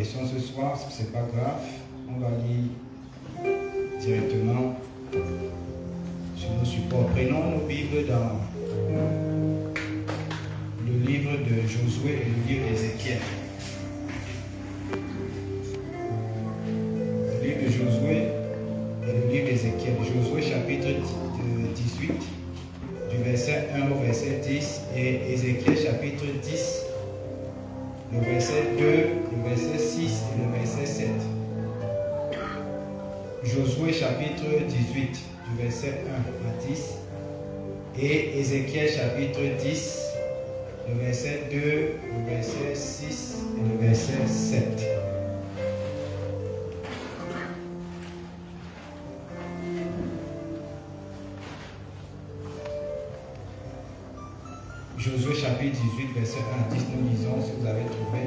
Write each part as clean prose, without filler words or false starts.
version ce soir, ce n'est pas grave. On va lire directement sur nos supports. Prenons nos Bibles dans le livre de Josué et le livre d'Ézéchiel. Le livre de Josué et le livre d'Ézéchiel. Josué chapitre 18, du verset 1 au verset 10, et Ézéchiel chapitre 10, le verset 2, le verset 6 et le verset 7. Josué chapitre 18, du verset 1 à 10, et Ézéchiel chapitre 10, le verset 2, le verset 6 et le verset 7. Josué chapitre 18, verset 1 à 10, nous lisons si vous avez trouvé.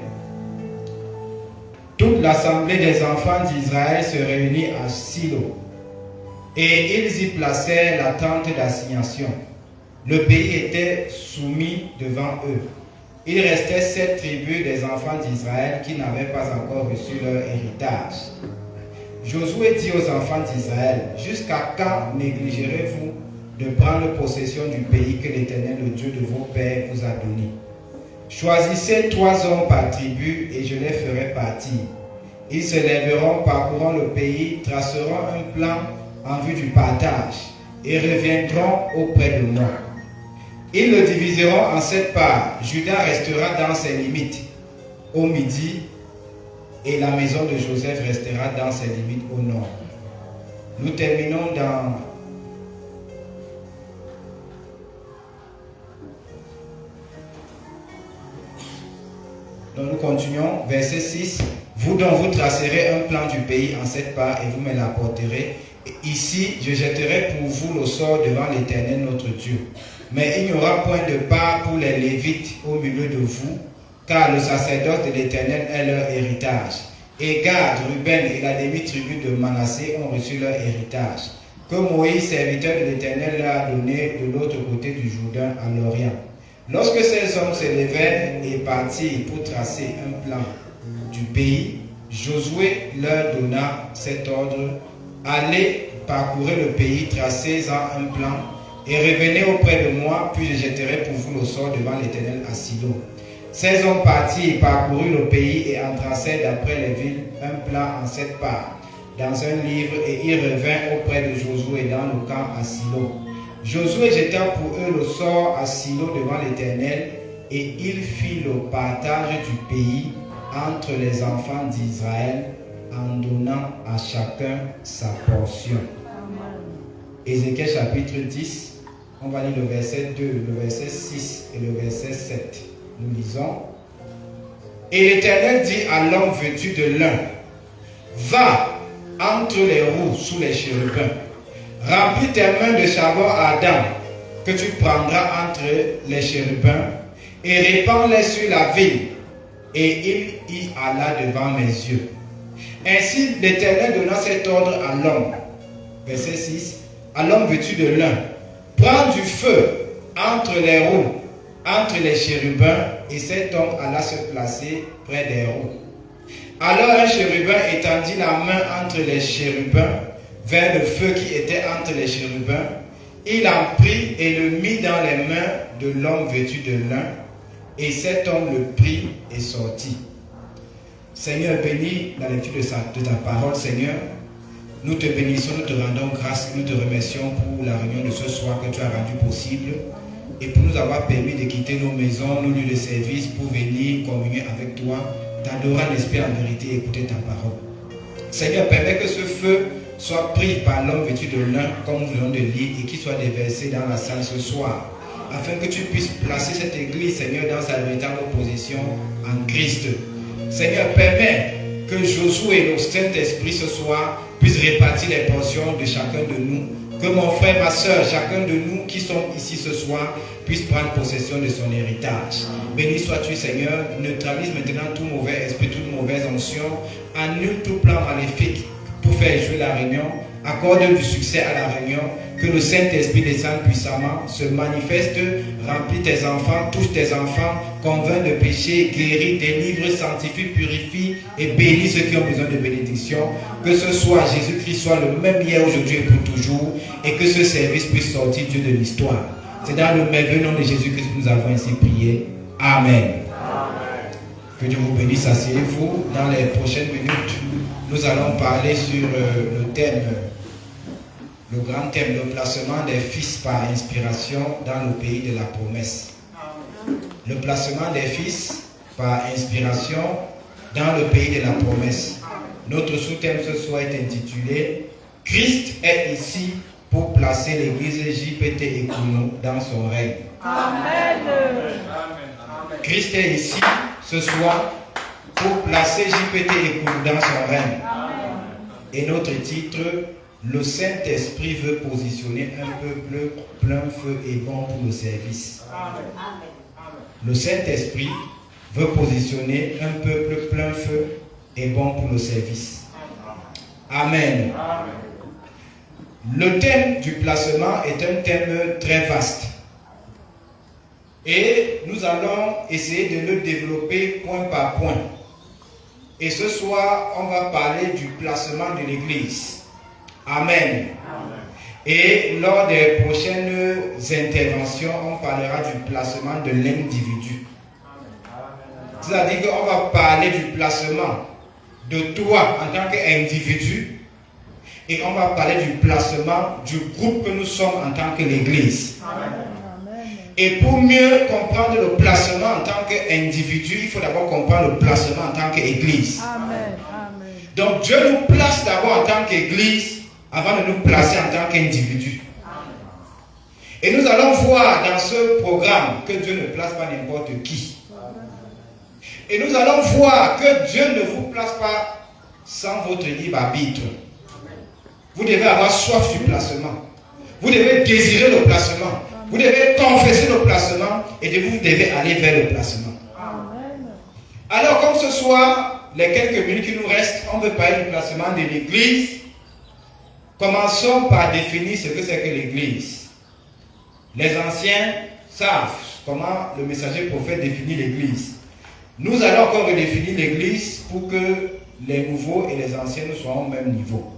Toute l'assemblée des enfants d'Israël se réunit à Silo, et ils y placèrent la tente d'assignation. Le pays était soumis devant eux. Il restait 7 tribus des enfants d'Israël qui n'avaient pas encore reçu leur héritage. Josué dit aux enfants d'Israël, jusqu'à quand négligerez-vous de prendre possession du pays que l'Éternel, le Dieu de vos pères, vous a donné? Choisissez 3 hommes par tribu et je les ferai partir. Ils se lèveront, parcourront le pays, traceront un plan en vue du partage et reviendront auprès de moi. Ils le diviseront en 7 parts. Juda restera dans ses limites au midi et la maison de Joseph restera dans ses limites au nord. Nous terminons dans nous continuons, verset 6. Vous dont vous tracerez un plan du pays en 7 parts et vous me l'apporterez. Ici, je jetterai pour vous le sort devant l'Éternel notre Dieu. Mais il n'y aura point de part pour les Lévites au milieu de vous, car le sacerdoce de l'Éternel est leur héritage. Et Gad, Ruben et la demi-tribu de Manassé ont reçu leur héritage, que Moïse, serviteur de l'Éternel, leur a donné de l'autre côté du Jourdain à l'Orient. Lorsque ces hommes se levèrent et partirent pour tracer un plan du pays, Josué leur donna cet ordre: allez, parcourez le pays, tracez-en un plan, et revenez auprès de moi, puis je jetterai pour vous le sort devant l'Éternel à Silo. Ces hommes partirent et parcoururent le pays et en tracèrent d'après les villes un plan en 7 parts dans un livre, et ils revinrent auprès de Josué dans le camp à Silo. Josué jeta pour eux le sort à Silo devant l'Éternel, et il fit le partage du pays entre les enfants d'Israël en donnant à chacun sa portion. Ézéchiel chapitre 10, on va lire le verset 2, le verset 6 et le verset 7. Nous lisons. Et l'Éternel dit à l'homme vêtu de lin: va entre les roues sous les chérubins. Remplis tes mains de charbon ardent que tu prendras entre les chérubins et répands-les sur la ville. Et il y alla devant mes yeux. Ainsi l'Éternel donna cet ordre à l'homme. Verset 6. À l'homme vêtu de lin: prends du feu entre les roues, entre les chérubins. Et cet homme alla se placer près des roues. Alors un chérubin étendit la main entre les chérubins vers le feu qui était entre les chérubins. Il en prit et le mit dans les mains de l'homme vêtu de lin, et cet homme le prit et sortit. Seigneur, bénis la lecture de ta parole, Seigneur. Nous te bénissons, nous te rendons grâce, nous te remercions pour la réunion de ce soir que tu as rendu possible et pour nous avoir permis de quitter nos maisons, nos lieux de service pour venir communier avec toi, t'adorer en esprit, en vérité, et écouter ta parole. Seigneur, permets que ce feu soit pris par l'homme vêtu de lin, comme nous venons de lire, et qu'il soit déversé dans la salle ce soir, afin que tu puisses placer cette église, Seigneur, dans sa véritable position en Christ. Seigneur, permets que Josué et le Saint-Esprit ce soir puissent répartir les portions de chacun de nous. Que mon frère, ma soeur, chacun de nous qui sommes ici ce soir puisse prendre possession de son héritage. Béni sois-tu, Seigneur. Neutralise maintenant tout mauvais esprit, toute mauvaise onction. Annule tout plan maléfique pour faire échouer la réunion. Accorde du succès à la réunion. Que le Saint-Esprit descende puissamment, se manifeste, remplit tes enfants, touche tes enfants, convainc de péché, guérit, délivre, sanctifie, purifie et bénit ceux qui ont besoin de bénédiction. Que ce soit Jésus-Christ soit le même hier, aujourd'hui et pour toujours, et que ce service puisse sortir Dieu de l'histoire. C'est dans le merveilleux nom de Jésus-Christ que nous avons ainsi prié. Amen. Que Dieu vous bénisse, asseyez-vous. Dans les prochaines minutes, nous allons parler sur le thème, le grand thème, le placement des fils par inspiration dans le pays de la promesse. Le placement des fils par inspiration dans le pays de la promesse. Notre sous-thème ce soir est intitulé « Christ est ici pour placer l'église JPT Ekounou dans son règne. » Amen. Christ est ici ce soir pour placer JPT Ekounou dans son règne. Et notre titre, le Saint-Esprit veut positionner un peuple plein feu et bon pour le service. Le Saint-Esprit veut positionner un peuple plein feu et bon pour le service. Amen. Le thème du placement est un thème très vaste. Et nous allons essayer de le développer point par point. Et ce soir, on va parler du placement de l'Église. Amen. Et lors des prochaines interventions, on parlera du placement de l'individu. C'est-à-dire qu'on va parler du placement de toi en tant qu'individu et on va parler du placement du groupe que nous sommes en tant que l'Église. Et pour mieux comprendre le placement en tant qu'individu, il faut d'abord comprendre le placement en tant qu'Église. Donc Dieu nous place d'abord en tant qu'Église avant de nous placer en tant qu'individu. Et nous allons voir dans ce programme que Dieu ne place pas n'importe qui. Et nous allons voir que Dieu ne vous place pas sans votre libre arbitre. Vous devez avoir soif du placement. Vous devez désirer le placement. Vous devez confesser le placement et vous devez aller vers le placement. Alors comme ce soir, les quelques minutes qui nous restent, on veut parler du placement de l'Église. Commençons par définir ce que c'est que l'Église. Les anciens savent comment le messager prophète définit l'Église. Nous allons encore redéfinir l'Église pour que les nouveaux et les anciens ne soient au même niveau.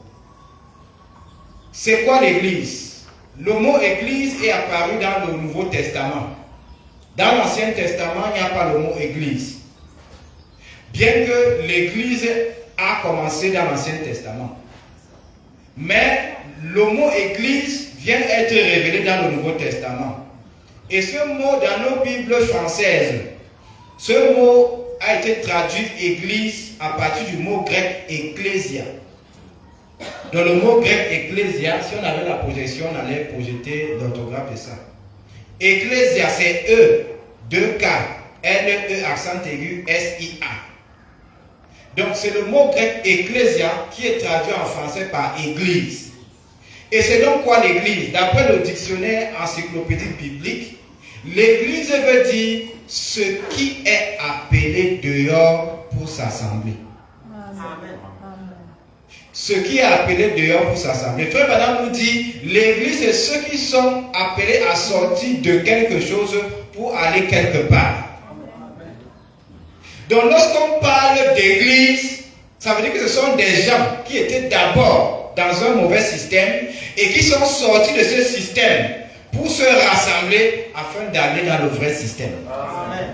C'est quoi l'Église? Le mot Église est apparu dans le Nouveau Testament. Dans l'Ancien Testament, il n'y a pas le mot Église. Bien que l'Église a commencé dans l'Ancien Testament. Mais le mot Église vient être révélé dans le Nouveau Testament. Et ce mot dans nos Bibles françaises, ce mot a été traduit Église à partir du mot grec Ecclésia. Dans le mot grec Ecclésia, si on avait la projection, on allait projeter l'orthographe de ça. Ecclésia, c'est E, 2K, L-E, accent aigu, S-I-A. Donc c'est le mot grec Ecclésia qui est traduit en français par Église. Et c'est donc quoi l'Église? D'après le dictionnaire encyclopédique biblique, l'Église veut dire ce qui est appelé dehors pour s'assembler. Ce qui est appelé dehors pour s'assembler. Frère Madame nous dit, l'Église c'est ceux qui sont appelés à sortir de quelque chose pour aller quelque part. Donc lorsqu'on parle d'église, ça veut dire que ce sont des gens qui étaient d'abord dans un mauvais système et qui sont sortis de ce système pour se rassembler afin d'aller dans le vrai système. Amen.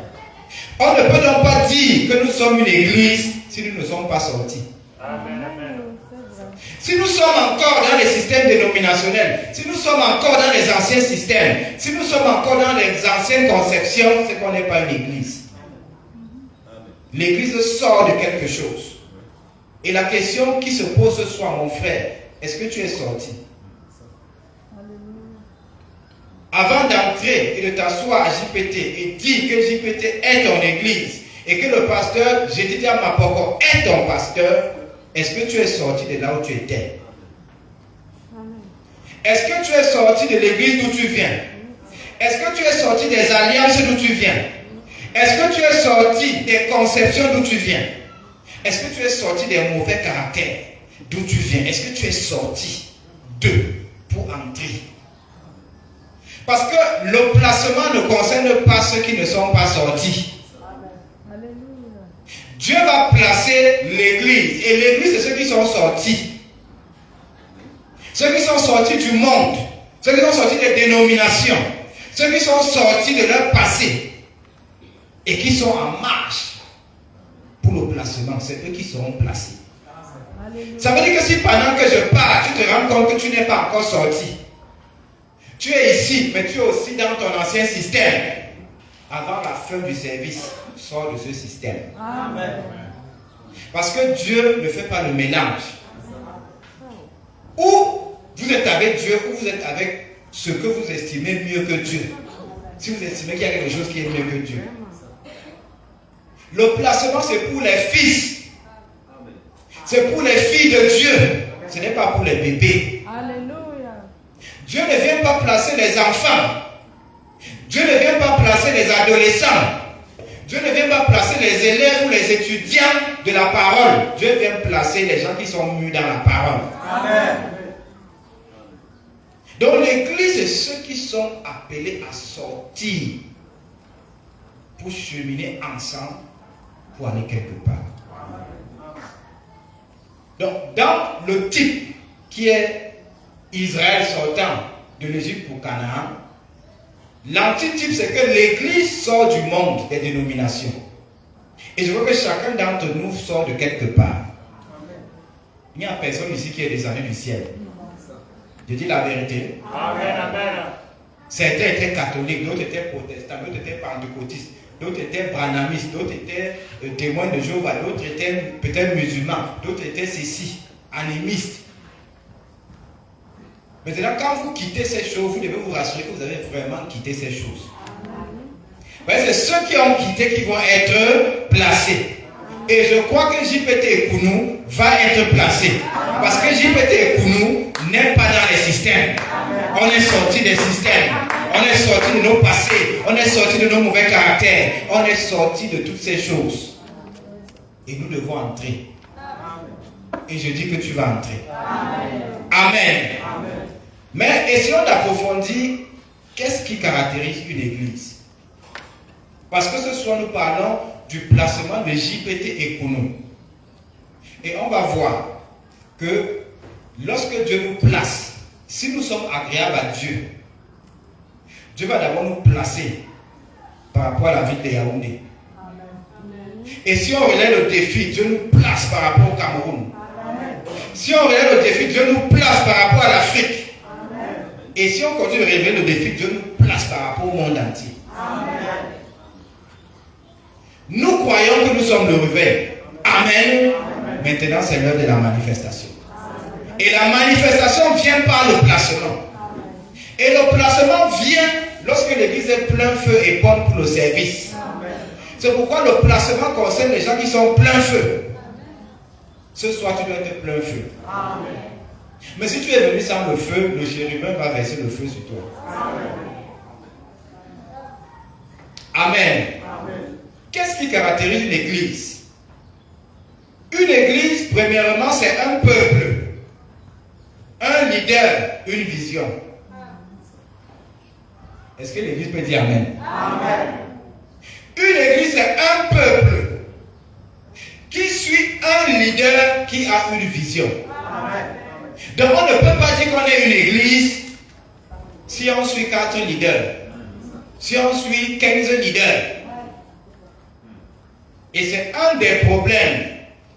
On ne peut donc pas dire que nous sommes une église si nous ne sommes pas sortis. Amen. Si nous sommes encore dans les systèmes dénominationnels, si nous sommes encore dans les anciens systèmes, si nous sommes encore dans les anciennes conceptions, c'est qu'on n'est pas une église. L'église sort de quelque chose. Et la question qui se pose ce soir, mon frère, est-ce que tu es sorti? Avant d'entrer et de t'asseoir à JPT et dire que JPT est ton église et que le pasteur, Jedidia Mapoko, est ton pasteur, est-ce que tu es sorti de là où tu étais? Est-ce que tu es sorti de l'église d'où tu viens? Est-ce que tu es sorti des alliances d'où tu viens? Est-ce que tu es sorti des conceptions d'où tu viens? Est-ce que tu es sorti des mauvais caractères? d'où tu viens. Est-ce que tu es sorti d'eux pour entrer? Parce que le placement ne concerne pas ceux qui ne sont pas sortis. Dieu va placer l'église. Et l'église, c'est ceux qui sont sortis. Ceux qui sont sortis du monde. Ceux qui sont sortis des dénominations. Ceux qui sont sortis de leur passé. Et qui sont en marche pour le placement. C'est eux qui seront placés. Ça veut dire que si pendant que je parle, tu te rends compte que tu n'es pas encore sorti. Tu es ici, mais tu es aussi dans ton ancien système. Avant la fin du service, sors de ce système. Amen. Parce que Dieu ne fait pas le mélange. Ou vous êtes avec Dieu, ou vous êtes avec ce que vous estimez mieux que Dieu. Si vous estimez qu'il y a quelque chose qui est mieux que Dieu. Le placement, c'est pour les fils. C'est pour les filles de Dieu. Ce n'est pas pour les bébés. Alléluia. Dieu ne vient pas placer les enfants. Dieu ne vient pas placer les adolescents. Dieu ne vient pas placer les élèves ou les étudiants de la parole. Dieu vient placer les gens qui sont mûrs dans la parole. Amen. Donc l'église, c'est ceux qui sont appelés à sortir pour cheminer ensemble pour aller quelque part. Donc dans le type qui est Israël sortant de l'Égypte pour Canaan, l'antitype, c'est que l'église sort du monde des dénominations. Et je veux que chacun d'entre nous sort de quelque part. Il n'y a personne ici qui est descendu du ciel. Je dis la vérité. Amen, amen. Certains étaient catholiques, d'autres étaient protestants, d'autres étaient pentecôtistes, d'autres étaient branhamistes, d'autres étaient témoins de Jéhovah, d'autres étaient peut-être musulmans, d'autres étaient ceci, animistes. Maintenant, quand vous quittez ces choses, vous devez vous rassurer que vous avez vraiment quitté ces choses. C'est ceux qui ont quitté qui vont être placés. Et je crois que JPT Ekounou va être placé. Parce que JPT Ekounou n'est pas dans les systèmes. On est sorti des systèmes. On est sorti de nos passés. On est sorti de nos mauvais caractères. On est sorti de toutes ces choses. Et nous devons entrer. Et je dis que tu vas entrer. Amen. Mais essayons d'approfondir qu'est-ce qui caractérise une église. Parce que ce soir nous parlons du placement de JPT Ekounou. Et on va voir que lorsque Dieu nous place, si nous sommes agréables à Dieu, Dieu va d'abord nous placer par rapport à la ville de Yaoundé. Et si on relève le défi, Dieu nous place par rapport au Cameroun. Si on relève le défi, Dieu nous place par rapport à l'Afrique. Et si on continue de relever le défi, Dieu nous place par rapport au monde entier. Nous croyons que nous sommes le réveil. Amen. Maintenant, c'est l'heure de la manifestation. Et la manifestation vient par le placement. Et le placement vient lorsque l'église est plein feu et bonne pour le service. C'est pourquoi le placement concerne les gens qui sont plein feu. Ce soir, tu dois être plein feu. Mais si tu es venu sans le feu, le chérubin va verser le feu sur toi. Amen. Qu'est-ce qui caractérise l'église? Une église, premièrement, c'est un peuple. Un leader, une vision. Est-ce que l'église peut dire Amen? Amen. Une église, c'est un peuple qui suit un leader qui a une vision. Amen. Donc on ne peut pas dire qu'on est une église si on suit 4 leaders, si on suit 15 leaders. Et c'est un des problèmes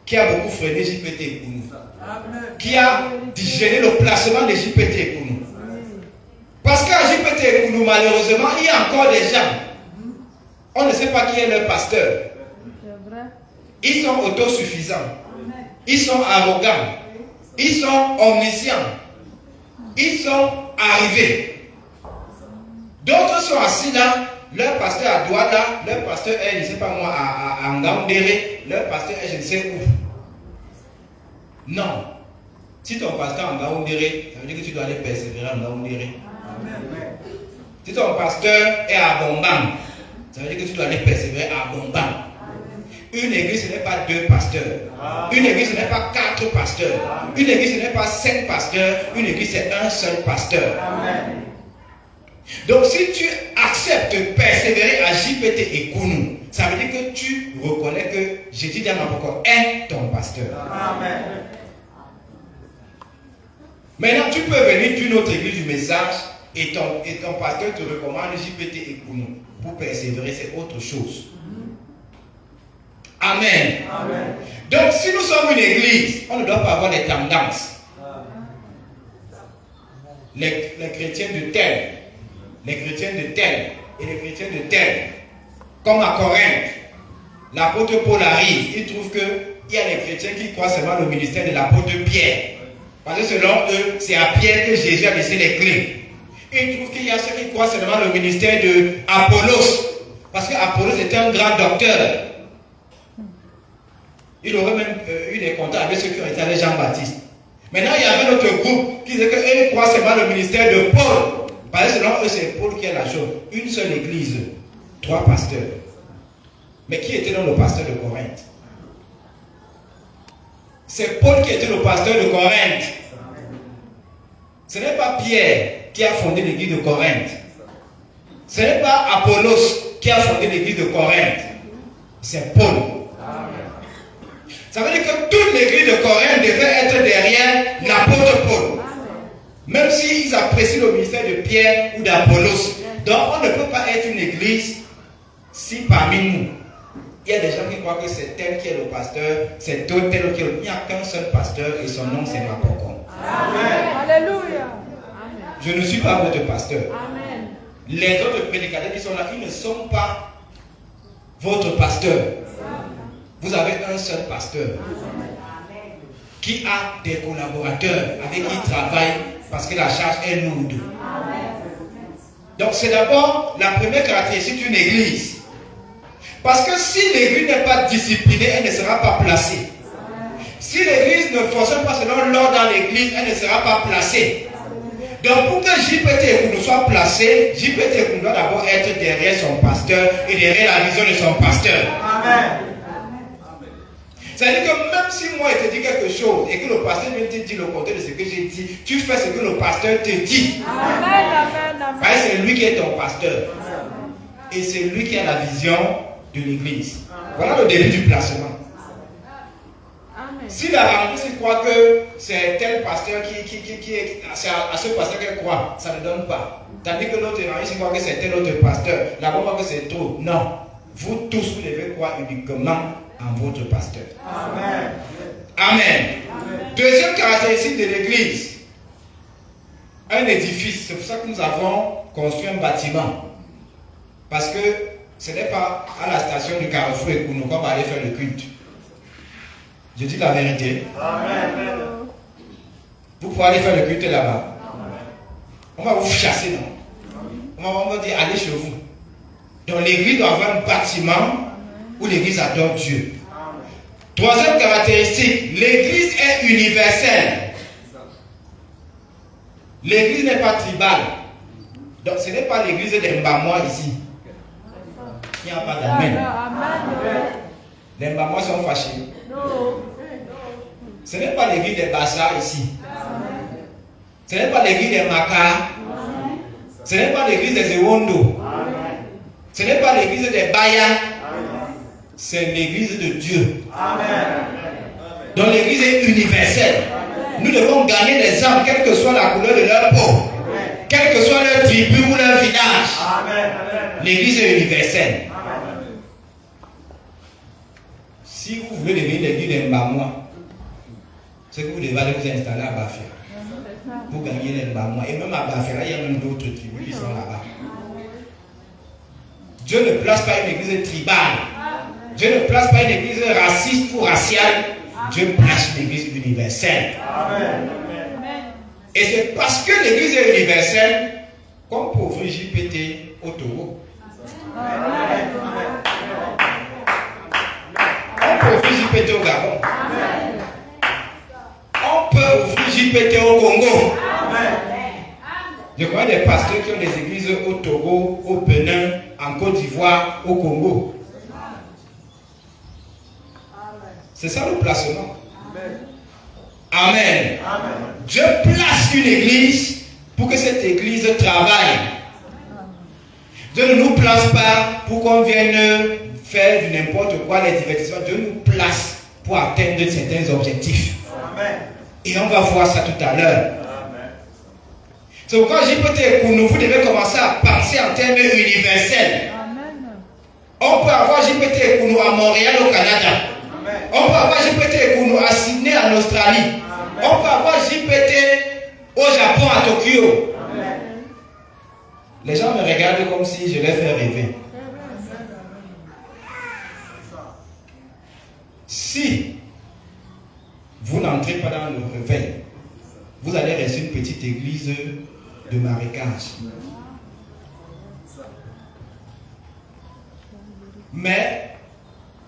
qui a beaucoup freiné JPT Ekounou, qui a gêné le placement de JPT Ekounou. Parce qu'à JPT Ekounou, malheureusement, il y a encore des gens, on ne sait pas qui est leur pasteur. Ils sont autosuffisants, ils sont arrogants, ils sont omniscients, ils sont arrivés. D'autres sont assis là. Leur pasteur à Douala, leur pasteur est, je ne sais pas moi, à Ngaoundéré, leur pasteur est, je ne sais où. Non. Si ton pasteur est en Ngaoundéré, ça veut dire que tu dois aller persévérer en Ngaoundéré. Si ton pasteur est à Bombang, ça veut dire que tu dois aller persévérer à Bombang. Une église, ce n'est pas 2 pasteurs. Une église, ce n'est pas 4 pasteurs. Une église, ce n'est pas 5 pasteurs. Une église, c'est un seul pasteur. Amen. Donc, si tu acceptes de persévérer à JPT et Kounou, ça veut dire que tu reconnais que Jésus Diamapoko est ton pasteur. Amen. Maintenant, tu peux venir d'une autre église du message et ton pasteur te recommande JPT et Kounou. Pour persévérer, c'est autre chose. Amen. Amen. Donc, si nous sommes une église, on ne doit pas avoir des tendances. Les chrétiens de tel, les chrétiens de tel et les chrétiens de tel. Comme à Corinthe, l'apôtre Paul arrive, il trouve qu'il y a les chrétiens qui croient seulement au ministère de l'apôtre Pierre. Parce que selon eux, c'est à Pierre que Jésus a laissé les clés. Il trouve qu'il y a ceux qui croient seulement au ministère de Apollos. Parce que Apollos était un grand docteur. Il aurait même eu des contacts avec ceux qui ont été avec Jean-Baptiste. Maintenant, il y avait un autre groupe qui disait qu'eux croient seulement au ministère de Paul. Parce que selon eux, c'est Paul qui est la chose. Une seule église, 3 pasteurs. Mais qui était dans le pasteur de Corinthe? C'est Paul qui était le pasteur de Corinthe. Ce n'est pas Pierre qui a fondé l'église de Corinthe. Ce n'est pas Apollos qui a fondé l'église de Corinthe. C'est Paul. Ça veut dire que toute l'église de Corinthe devait être derrière l'apôtre Paul. Même s'ils apprécient le ministère de Pierre ou d'Apollos. Donc on ne peut pas être une église si parmi nous, il y a des gens qui croient que c'est tel qui est le pasteur, c'est tel qui est le... Il n'y a qu'un seul pasteur et son nom c'est Mapokon. Amen. Alléluia. Je ne suis pas votre pasteur. Amen. Les autres prédicateurs qui sont là, ils ne sont pas votre pasteur. Vous avez un seul pasteur qui a des collaborateurs avec qui il travaille parce que la charge est lourde. Donc c'est d'abord la première caractéristique d'une église. Parce que si l'église n'est pas disciplinée, elle ne sera pas placée. Si l'église ne fonctionne pas selon l'ordre dans l'église, elle ne sera pas placée. Donc pour que JPT Ekounou soit placé, JPT Ekounou doit d'abord être derrière son pasteur et derrière la vision de son pasteur. Amen. C'est-à-dire que même si moi je te dis quelque chose et que le pasteur vient te dire le contraire de ce que j'ai dit, tu fais ce que le pasteur te dit. Amen, amen, amen. Parce que c'est lui qui est ton pasteur. Et c'est lui qui a la vision de l'église. Voilà le début du placement. Amen. Si la Ramesse croit que c'est tel pasteur qui est, c'est à ce pasteur qu'elle croit, ça ne donne pas. Tandis que l'autre Ramesse croit que c'est tel autre pasteur, là-bas croit que c'est trop. Non. Vous tous, vous devez croire uniquement en votre pasteur. Amen. Amen. Deuxième caractéristique de l'église, un édifice. C'est pour ça que nous avons construit un bâtiment. Parce que ce n'est pas à la station du Carrefour Ekounou qu'on va aller faire le culte. Je dis la vérité. Amen. Vous pouvez aller faire le culte là-bas. On va vous chasser, non? On va dire allez chez vous. Donc l'église doit avoir un bâtiment où l'église adore Dieu. Troisième caractéristique, l'église est universelle. L'église n'est pas tribale. Donc ce n'est pas l'église des Mbamois ici. Il n'y a pas d'amen. Les Mbamois sont fâchés. Ce n'est pas l'église des Bassa ici. Ce n'est pas l'église des Maka. Ce n'est pas l'église des Ewondo. Ce n'est pas l'église des Baya. C'est l'église de Dieu. Amen. Donc l'église est universelle. Nous devons gagner les âmes, quelle que soit la couleur de leur peau, quelle que soit leur tribu ou leur village. Amen. L'église est universelle. Si vous voulez devenir l'église des Mbamois, c'est que vous devez aller vous installer à Bafia. Vous gagnez les Mbamois. Et même à Bafia, il y a même d'autres tribus qui sont là-bas. Dieu ne place pas une église tribale. Dieu ne place pas une église raciste ou raciale. Dieu place une église universelle. Amen. Et c'est parce que l'église est universelle qu'on peut ouvrir JPT au Togo. On peut ouvrir JPT au Gabon. On peut ouvrir JPT au Congo. Je connais des pasteurs qui ont des églises au Togo, au Bénin, en Côte d'Ivoire, au Congo. C'est ça le placement. Amen. Amen. Amen. Dieu place une église pour que cette église travaille. Dieu ne nous place pas pour qu'on vienne faire du n'importe quoi, les divertissements. Dieu nous place pour atteindre certains objectifs. Amen. Et on va voir ça tout à l'heure. Amen. C'est pourquoi JPT Kounou, vous devez commencer à penser en termes universels. Amen. On peut avoir JPT Kounou à Montréal au Canada. Amen. On peut avoir JPT Kounou à Sydney en Australie. Amen. On peut avoir JPT au Japon à Tokyo. Amen. Les gens me regardent comme si je les fais rêver. Si vous n'entrez pas dans le réveil, vous allez rester une petite église de marécage. Mais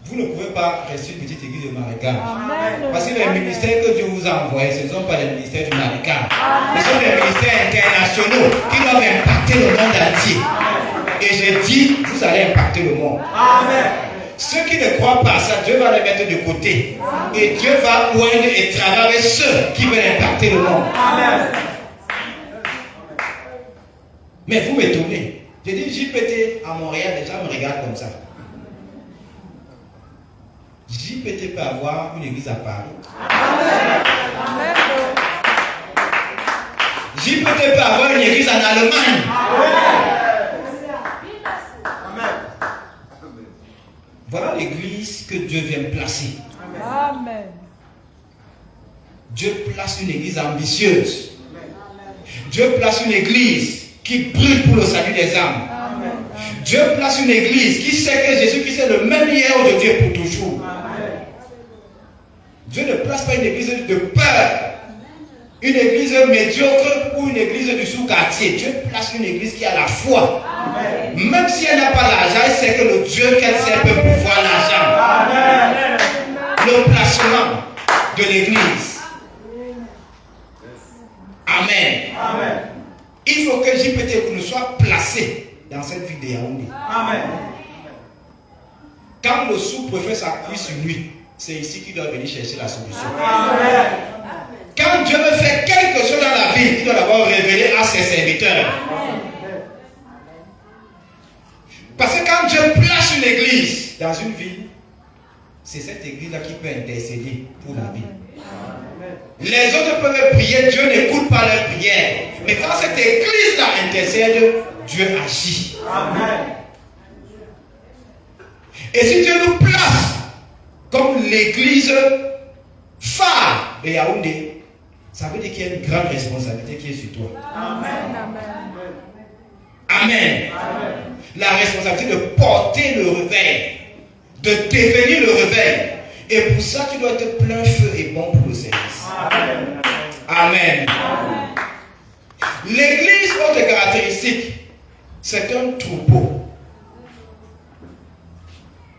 vous ne pouvez pas rester une petite église de marécage. Amen. Parce que les ministères que Dieu vous a envoyés, ce ne sont pas les ministères du marécage. Ce sont des ministères internationaux qui doivent impacter le monde entier. Et je dis, vous allez impacter le monde. Amen. Ceux qui ne croient pas à ça, Dieu va les mettre de côté. Et Dieu va oindre et travailler avec ceux qui veulent impacter le monde. Amen. Mais vous m'étonnez. Je dis, JPT à Montréal, les gens me regardent comme ça. JPT peut avoir une église à Paris. Amen. JPT peut avoir une église en Allemagne. Amen. Voilà l'église que Dieu vient placer. Amen. Dieu place une église ambitieuse. Dieu place une église qui brûle pour le salut des âmes. Amen. Dieu place une église qui sait que Jésus-Christ est le même hier, aujourd'hui et pour toujours. Dieu ne place pas une église de peur, une église médiocre ou une église du sous-quartier. Dieu place une église qui a la foi. Même si elle n'a pas l'argent, elle sait que le Dieu qu'elle sert peut pouvoir l'argent. Amen. Le placement de l'église. Amen. Amen. Il faut que JPT nous soit placé dans cette vie de Yaoundé. Amen. Quand le sous-préfet s'appuie sur lui, c'est ici qu'il doit venir chercher la solution. Amen. Quand Dieu veut faire quelque chose dans la vie, il doit d'abord révéler à ses serviteurs. Parce que quand Dieu place une église dans une ville, c'est cette église-là qui peut intercéder pour la vie. Les autres peuvent prier, Dieu n'écoute pas leurs prières. Mais quand cette église-là intercède, Dieu agit. Amen. Et si Dieu nous place comme l'église phare de Yaoundé, ça veut dire qu'il y a une grande responsabilité qui est sur toi. Amen. Amen. La responsabilité de porter le réveil, de devenir le réveil. Et pour ça, tu dois être plein feu et bon pour le service. Amen. Amen. L'église, autre caractéristique, c'est un troupeau.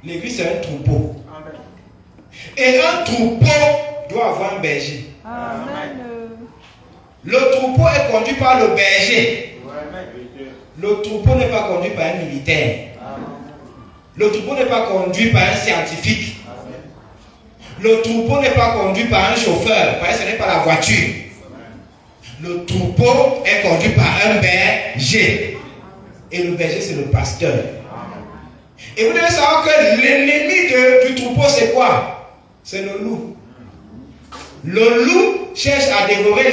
L'église, c'est un troupeau. Amen. Et un troupeau doit avoir un berger. Amen. Le troupeau est conduit par le berger. Amen. Le troupeau n'est pas conduit par un militaire. Le troupeau n'est pas conduit par un scientifique. Le troupeau n'est pas conduit par un chauffeur, parce que ce n'est pas la voiture. Le troupeau est conduit par un berger. Et le berger, c'est le pasteur. Et vous devez savoir que l'ennemi du troupeau, c'est quoi? C'est le loup. Le loup cherche à dévorer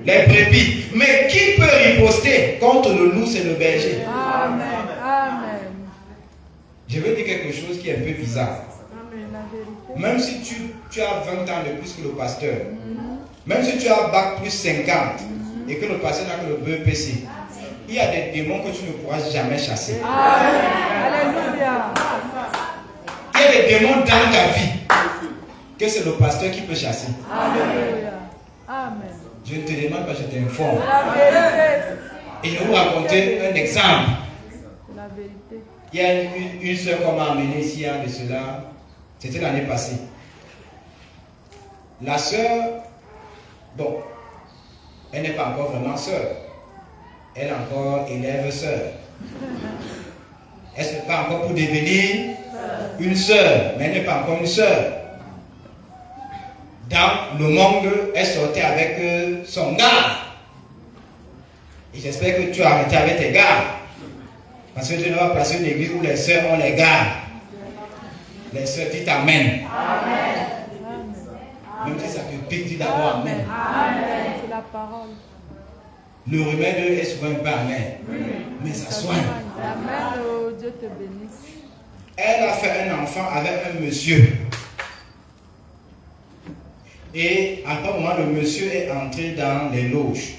les brebis. Mais qui peut riposter contre le loup? C'est le berger. Amen. Amen. Je veux dire quelque chose qui est un peu bizarre. Amen. La vérité. Même si tu as 20 ans de plus que le pasteur, même si tu as bac plus 50 et que le pasteur n'a que le BEPC, il y a des démons que tu ne pourras jamais chasser. Amen. Alléluia. Il y a des démons dans ta vie que c'est le pasteur qui peut chasser. Alléluia. Amen. Je ne te demande pas, je t'informe. La vérité. Et je vais vous raconter un exemple. La vérité. Il y a une soeur qu'on m'a amenée ici, il y a de cela. C'était l'année passée. La soeur, bon, elle n'est pas encore vraiment soeur. Elle est encore élève soeur. Elle n'est pas encore pour devenir une soeur, mais elle n'est pas encore une soeur. dans le monde, elle sortait avec son gars. Et j'espère que tu as arrêté avec tes gars. Parce que Dieu ne va pas placer une église où les sœurs ont les gars. Les sœurs, dites Amen. Amen. Même si ça te pique, dis d'abord Amen. Amen. C'est la parole. Le remède est souvent pas Amen. Mais ça soigne. Amen. Oh, Dieu te bénisse. Elle a fait un enfant avec un monsieur. Et à un moment, le monsieur est entré dans les loges.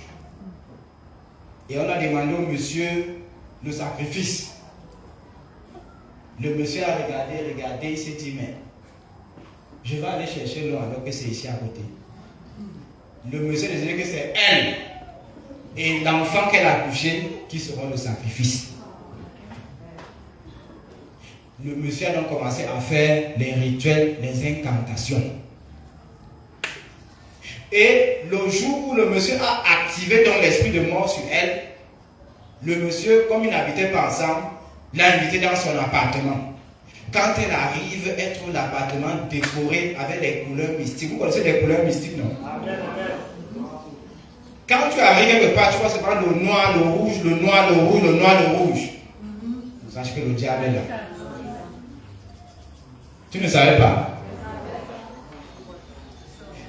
Et on a demandé au monsieur le sacrifice. Le monsieur a regardé, il s'est dit, mais je vais aller chercher l'eau alors que c'est ici à côté. Le monsieur disait que c'est elle et l'enfant qu'elle a couché qui seront le sacrifice. Le monsieur a donc commencé à faire les rituels, les incantations. Et le jour où le monsieur a activé donc l'esprit de mort sur elle, le monsieur, comme ils n'habitaient pas ensemble, l'a invité dans son appartement. Quand elle arrive, elle trouve l'appartement décoré avec des couleurs mystiques. Vous connaissez les couleurs mystiques, non? Quand tu arrives quelque part, tu vois seulement le noir, le rouge, le noir, le rouge, le noir, le rouge. Sache que le diable est là. Tu ne savais pas?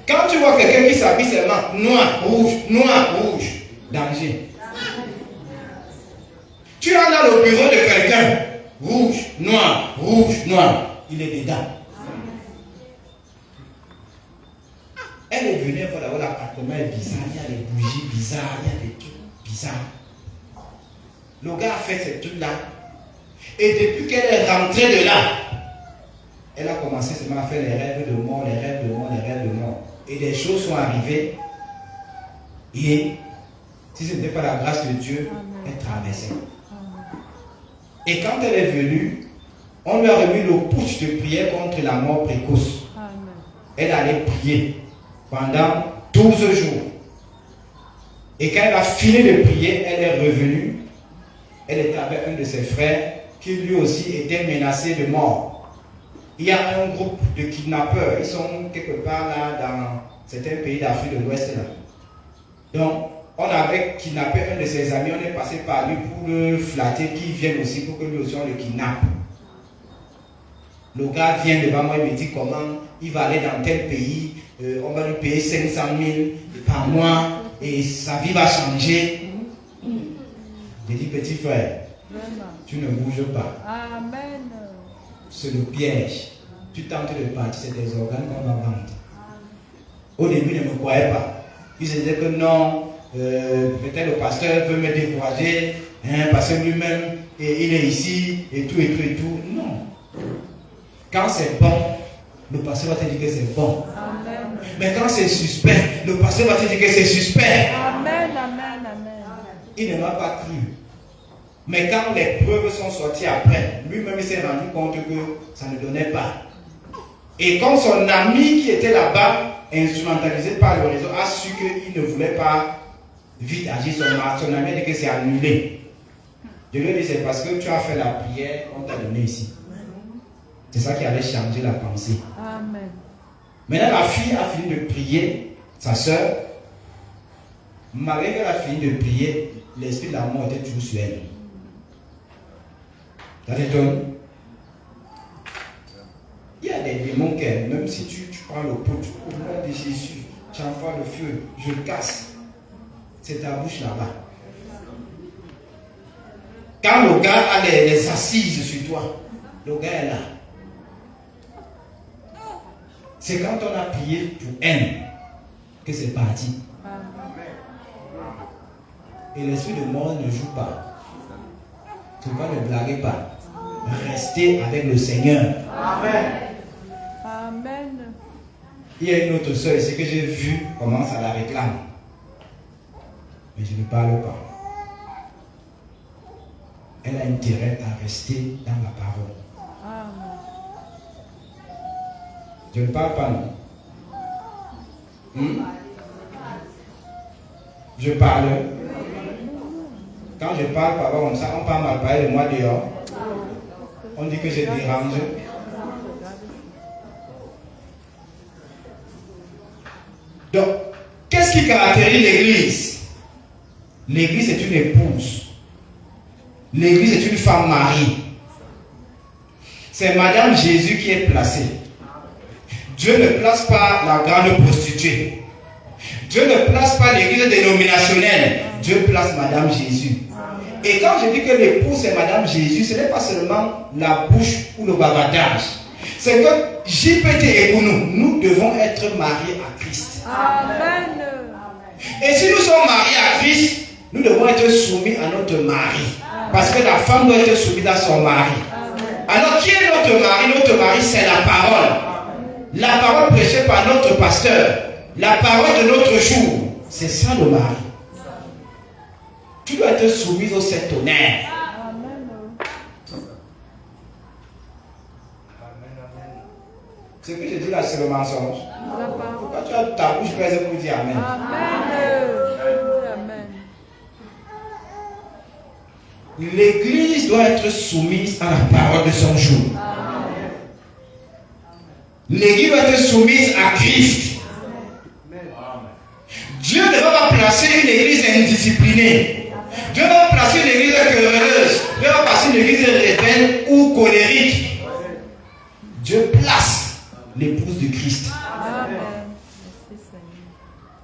Quand tu vois quelqu'un qui s'habille seulement noir, rouge, danger. Tu as dans le bureau de quelqu'un, rouge, noir, il est dedans. Elle est venue voir d'abord l'appartement est bizarre, il y a des bougies bizarres, il y a des trucs bizarres. Le gars a fait ces trucs-là. Et depuis qu'elle est rentrée de là, elle a commencé seulement à faire les rêves de mort, les rêves de mort, les rêves de mort. Et des choses sont arrivées. Et si ce n'était pas la grâce de Dieu, elle traversait. Et quand elle est venue, on lui a remis le push de prière contre la mort précoce. Elle allait prier pendant 12 jours. Et quand elle a fini de prier, elle est revenue. Elle était avec un de ses frères qui lui aussi était menacé de mort. Il y a un groupe de kidnappeurs. Ils sont quelque part là dans certains pays d'Afrique de l'Ouest là. Donc, on avait kidnappé un de ses amis. On est passé par lui pour le flatter, qu'il vienne aussi pour que lui aussi on le kidnappe. Le gars vient devant moi, il me dit comment il va aller dans tel pays. On va lui payer 500 000 par mois et sa vie va changer. J'ai dit, petit frère, tu ne bouges pas. Amen. C'est le piège. Tu tentes de partir, c'est des organes qu'on va vendre. Au début, il ne me croyait pas. Il se disait que non, peut-être le pasteur veut me décourager, hein, parce que lui-même, il est ici, et tout. Non. Quand c'est bon, le pasteur va te dire que c'est bon. Amen. Mais quand c'est suspect, le pasteur va te dire que c'est suspect. Amen. Il ne m'a pas cru. Mais quand les preuves sont sorties après, lui-même s'est rendu compte que ça ne donnait pas. Et comme son ami qui était là-bas, instrumentalisé par le réseau, a su qu'il ne voulait pas vite agir, son ami a dit que c'est annulé. Je lui ai dit, c'est parce que tu as fait la prière qu'on t'a donné ici. C'est ça qui allait changer la pensée. Amen. Maintenant, la fille a fini de prier, sa soeur. Malgré qu'elle a fini de prier, l'esprit de la mort était toujours sur elle. Ça t'étonne? Il y a des démons qui, même si tu prends le pot, au nom de Jésus, tu envoies le feu, je le casse. C'est ta bouche là-bas. Quand le gars a les assises sur toi, le gars est là. C'est quand on a prié pour elle que c'est parti. Et l'esprit de mort ne joue pas. Tu ne vas ne blaguer pas. Restez avec le Seigneur. Amen. Il y a une autre soeur ici que j'ai vu comment ça la réclame. Mais je ne parle pas. Elle a intérêt à rester dans la parole. Amen. Je ne parle pas, non. Je parle. Quand je parle par comme ça, on parle mal parler de moi dehors. On dit que je dérange. qui caractérise l'Église? L'Église est une épouse. L'Église est une femme mariée. C'est Madame Jésus qui est placée. Dieu ne place pas la grande prostituée. Dieu ne place pas l'église dénominationnelle. Dieu place Madame Jésus. Et quand je dis que l'épouse c'est Madame Jésus, ce n'est pas seulement la bouche ou le bavardage. C'est que JPT et pour nous devons être mariés à Christ. Amen. Et si nous sommes mariés à Christ, nous devons être soumis à notre mari. Parce que la femme doit être soumise à son mari. Alors qui est notre mari? Notre mari c'est la parole. La parole prêchée par notre pasteur. La parole de notre jour. C'est ça le mari. Tu dois être soumise au septonnaire. Ce que je dis là, c'est le mensonge. Pourquoi tu as ta bouche prête pour dire Amen? Amen. L'église doit être soumise à la parole de son jour. L'église doit être soumise à Christ. Dieu ne va pas placer une église indisciplinée. Dieu va placer une église querelleuse. Dieu va placer une église rebelle ou colérique. Dieu place l'épouse de Christ.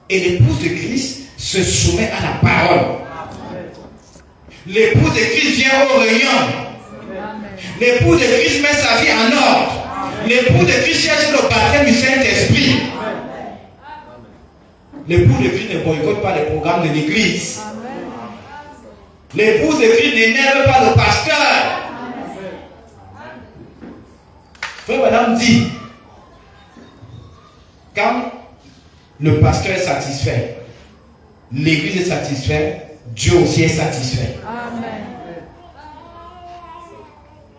Et l'épouse de Christ se soumet à la parole. L'épouse de Christ vient aux réunions. L'épouse de Christ met sa vie en ordre. L'épouse de Christ cherche le baptême du Saint-Esprit. L'épouse de Christ ne boycotte pas les programmes de l'église. L'épouse de Christ n'énerve pas le pasteur. Frère Madame dit, quand le pasteur est satisfait, l'église est satisfaite, Dieu aussi est satisfait. Amen.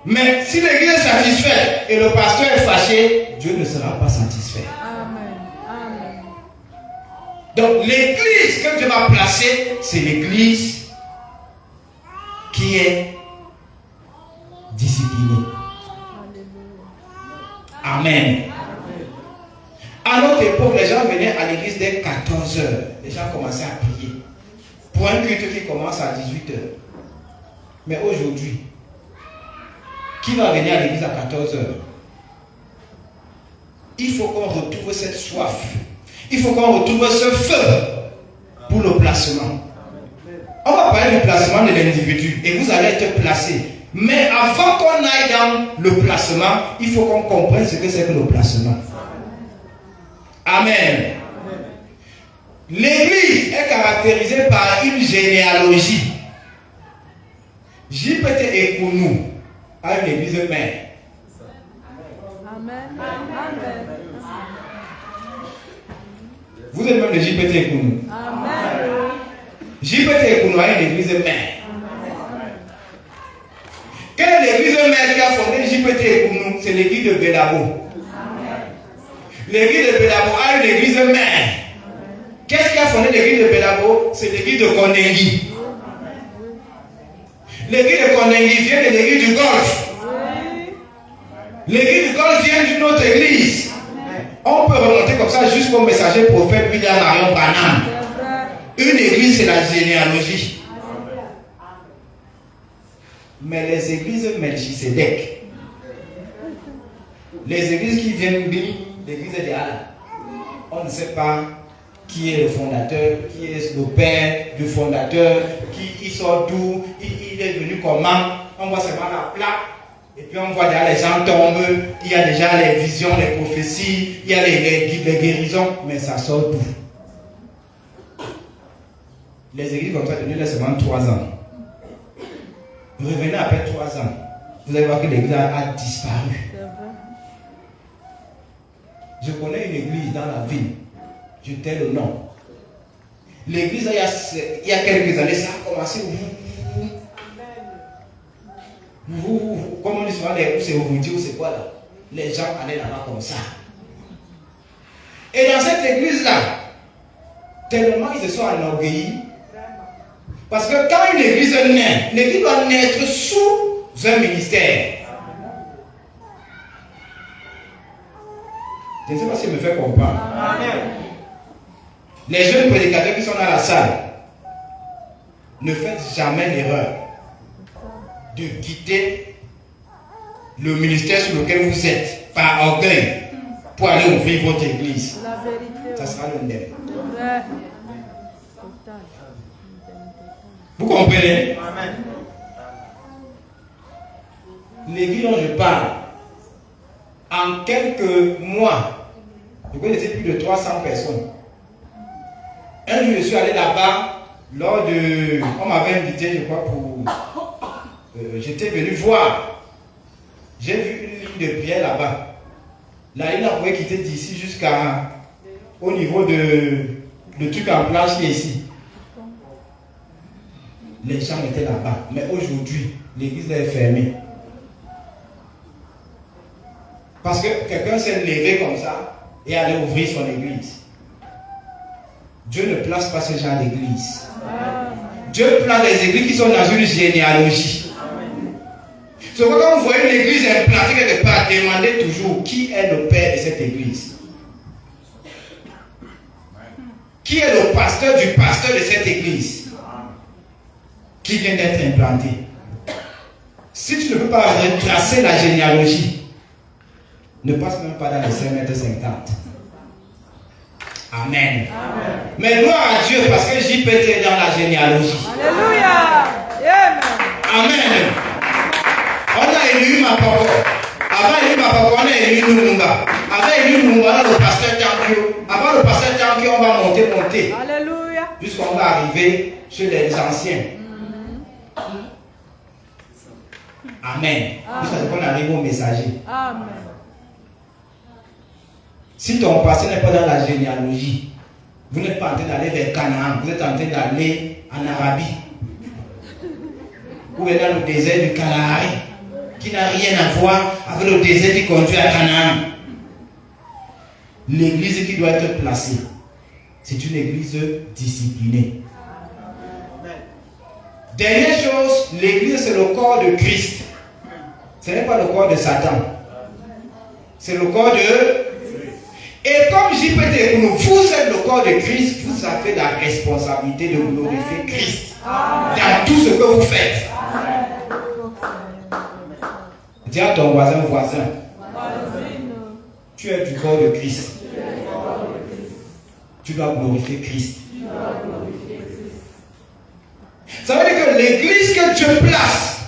Mais si l'église est satisfaite et le pasteur est fâché, Dieu ne sera pas satisfait. Amen. Amen. Donc l'église que Dieu va placer, c'est l'église qui est disciplinée. Amen. À notre époque, les gens venaient à l'église dès 14 h. Les gens commençaient à prier. Pour un culte qui commence à 18 h. Mais aujourd'hui, qui va venir à l'église à 14 h? Il faut qu'on retrouve cette soif. Il faut qu'on retrouve ce feu pour le placement. On va parler du placement de l'individu et vous allez être placé. Mais avant qu'on aille dans le placement, il faut qu'on comprenne ce que c'est que le placement. Amen. L'église est caractérisée par une généalogie. JPT Ekounou a une église mère. Amen. Amen. Vous êtes même de JPT Ekounou. Amen. JPT Ekounou a une église mère. Quelle est l'église mère qui a fondé JPT Ekounou? C'est l'église de Belabo. L'église de Belabo a une église mère. Qu'est-ce qui a fondé l'église de Belabo? C'est l'église de Kondengui. L'église de Kondengui vient de l'église du Golfe. L'église du Golfe vient d'une autre église. On peut remonter comme ça jusqu'au messager prophète William Marion Branham. Une église, c'est la généalogie. Mais les églises Melchisedec, les églises qui viennent l'église de Allah, on ne sait pas qui est le fondateur, qui est le père du fondateur, qui il sort d'où, il est venu comment. On voit seulement la plaque. Et puis on voit déjà les gens tombent, il y a déjà les visions, les prophéties, il y a les guérisons, mais ça sort d'où? Les églises comme ça, donnez-les seulement 3 ans. Revenez après 3 ans. Vous allez voir que l'église a disparu. Je connais une église dans la ville. Je tais le nom. L'église, il y a quelques années, ça a commencé. Comme on dit souvent, c'est au ou c'est quoi là? Les gens allaient là-bas comme ça. Et dans cette église-là, tellement ils se sont enorgueillis. Parce que quand une église naît, l'église doit naître sous un ministère. Je ne sais pas si je me fais comprendre. Les jeunes prédicateurs qui sont dans la salle, ne faites jamais l'erreur de quitter le ministère sur lequel vous êtes par orgueil pour aller ouvrir votre église. La vérité. Ça sera le même. Vrai. Vous comprenez? Amen. L'église dont je parle, en quelques mois, je connaissais plus de 300 personnes. Un jour, je suis allé là-bas, on m'avait invité, je crois, j'étais venu voir. J'ai vu une ligne de prière là-bas. La ligne, on pouvait quitter d'ici jusqu'au niveau de truc en planche qui est ici. Les gens étaient là-bas. Mais aujourd'hui, l'église est fermée. Parce que quelqu'un s'est levé comme ça et allé ouvrir son église. Dieu ne place pas ce genre d'église. Dieu place des églises qui sont dans une généalogie. C'est pourquoi quand vous voyez une église implantée quelque part, demandez toujours qui est le père de cette église. Qui est le pasteur du pasteur de cette église qui vient d'être implanté. Si tu ne peux pas retracer la généalogie, ne passe même pas dans les 5,50 mètres. Amen. Amen. Mais gloire à Dieu parce que JPT est dans la généalogie. Alléluia. Amen. On a élu Mapoko. Avant élu Mapoko, on a élu Lumumba. Avant élu Lumumba, on a le pasteur Tankyo. Avant le pasteur Tankyo, on va monter. Alléluia. Jusqu'on va arriver chez les anciens. Amen. Jusqu'à ce qu'on arrive au messager. Amen. Si ton passé n'est pas dans la généalogie, vous n'êtes pas en train d'aller vers Canaan, vous êtes en train d'aller en Arabie. Ou dans le désert du Kalahari, qui n'a rien à voir avec le désert qui conduit à Canaan. L'église qui doit être placée, c'est une église disciplinée. Dernière chose, l'église c'est le corps de Christ. Ce n'est pas le corps de Satan. C'est le corps de... Et comme JPT, vous êtes le corps de Christ, vous avez la responsabilité de glorifier Christ dans tout ce que vous faites. Dis à ton voisin, tu es du corps de Christ. Tu dois glorifier Christ. Ça veut dire que l'église que Dieu place,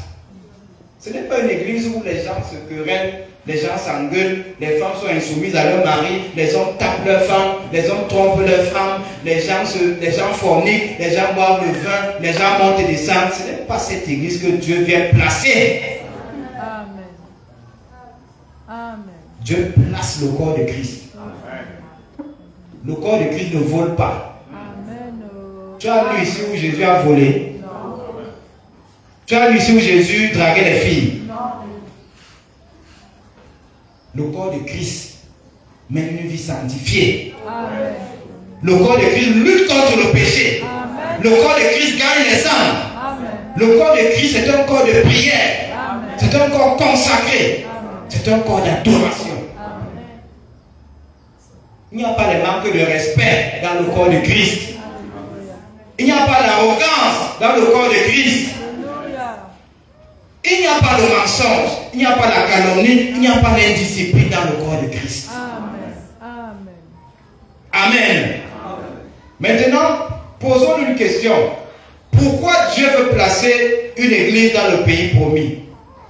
ce n'est pas une église où les gens se querellent, les gens s'engueulent, les femmes sont insoumises à leur mari, les hommes tapent leurs femmes, les hommes trompent leurs femmes, les gens forniquent, les gens boivent le vin, les gens montent et descendent. Ce n'est pas cette église que Dieu vient placer. Amen. Amen. Dieu place le corps de Christ. Le corps de Christ ne vole pas. Amen. Tu as lu ici où Jésus a volé? Tu as lu ici où Jésus draguait les filles? Le corps de Christ mène une vie sanctifiée. Amen. Le corps de Christ lutte contre le péché. Amen. Le corps de Christ gagne les âmes. Amen. Le corps de Christ est un corps de prière. C'est un corps consacré. C'est un corps d'adoration. Il n'y a pas de manque de respect dans le corps de Christ. Il n'y a pas d'arrogance dans le corps de Christ. Il n'y a pas de mensonge, il n'y a pas de calomnie, il n'y a pas d'indiscipline dans le corps de Christ. Amen. Amen. Maintenant, posons une question. Pourquoi Dieu veut placer une église dans le pays promis?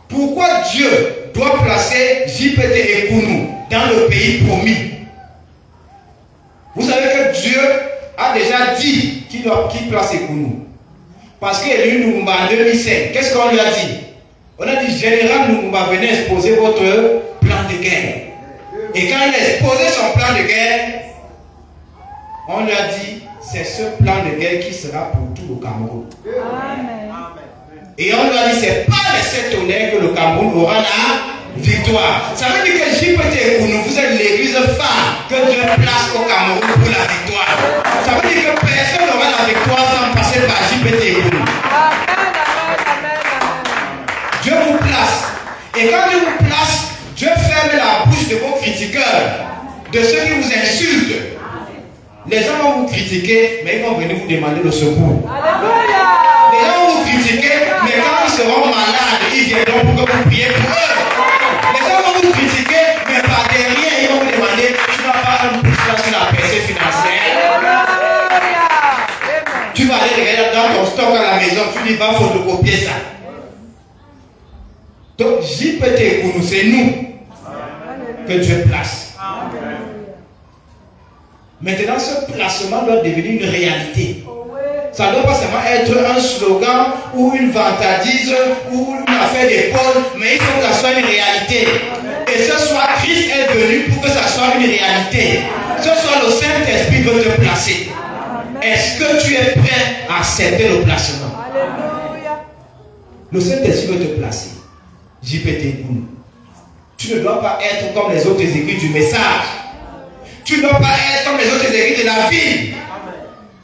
Pourquoi Dieu doit placer JPT et Kounou dans le pays promis? Vous savez que Dieu a déjà dit qu'il place Kounou. Parce qu'il est venu Lumumba en 2005. Qu'est-ce qu'on lui a dit? On a dit, Général Lumumba, venez exposer votre plan de guerre. Et quand il a exposé son plan de guerre, on lui a dit, c'est ce plan de guerre qui sera pour tout le Cameroun. Amen. Et on lui a dit, c'est pas les 7 tonnerres que le Cameroun aura la victoire. Ça veut dire que JPT et Kounou, vous êtes l'église phare que Dieu place au Cameroun pour la victoire. Ça veut dire que personne n'aura la victoire sans passer par JPT et Kounou. Dieu vous place. Et quand Dieu vous place, Dieu ferme la bouche de vos critiqueurs, de ceux qui vous insultent. Les gens vont vous critiquer, mais ils vont venir vous demander le secours. Alléluia. Les gens vont vous critiquer, mais quand ils seront malades, ils viendront pour que vous priez pour eux. Les gens vont vous critiquer, mais par derrière, ils vont vous demander, tu n'as pas un pouce sur la percée financière. Alléluia. Tu vas aller regarder dans ton stock à la maison, tu dis, va photocopier ça. Donc, JPT Ekunu, c'est nous que Dieu place. Maintenant, ce placement doit devenir une réalité. Ça ne doit pas seulement être un slogan ou une vantardise ou une affaire d'épaule, mais il faut que ça soit une réalité. Et ce soir, Christ est venu pour que ça soit une réalité. Ce soir, le Saint-Esprit veut te placer. Est-ce que tu es prêt à accepter le placement? Alléluia. Le Saint-Esprit veut te placer. JPT Ekunu. Tu ne dois pas être comme les autres écrits du message. Tu ne dois pas être comme les autres églises de la ville.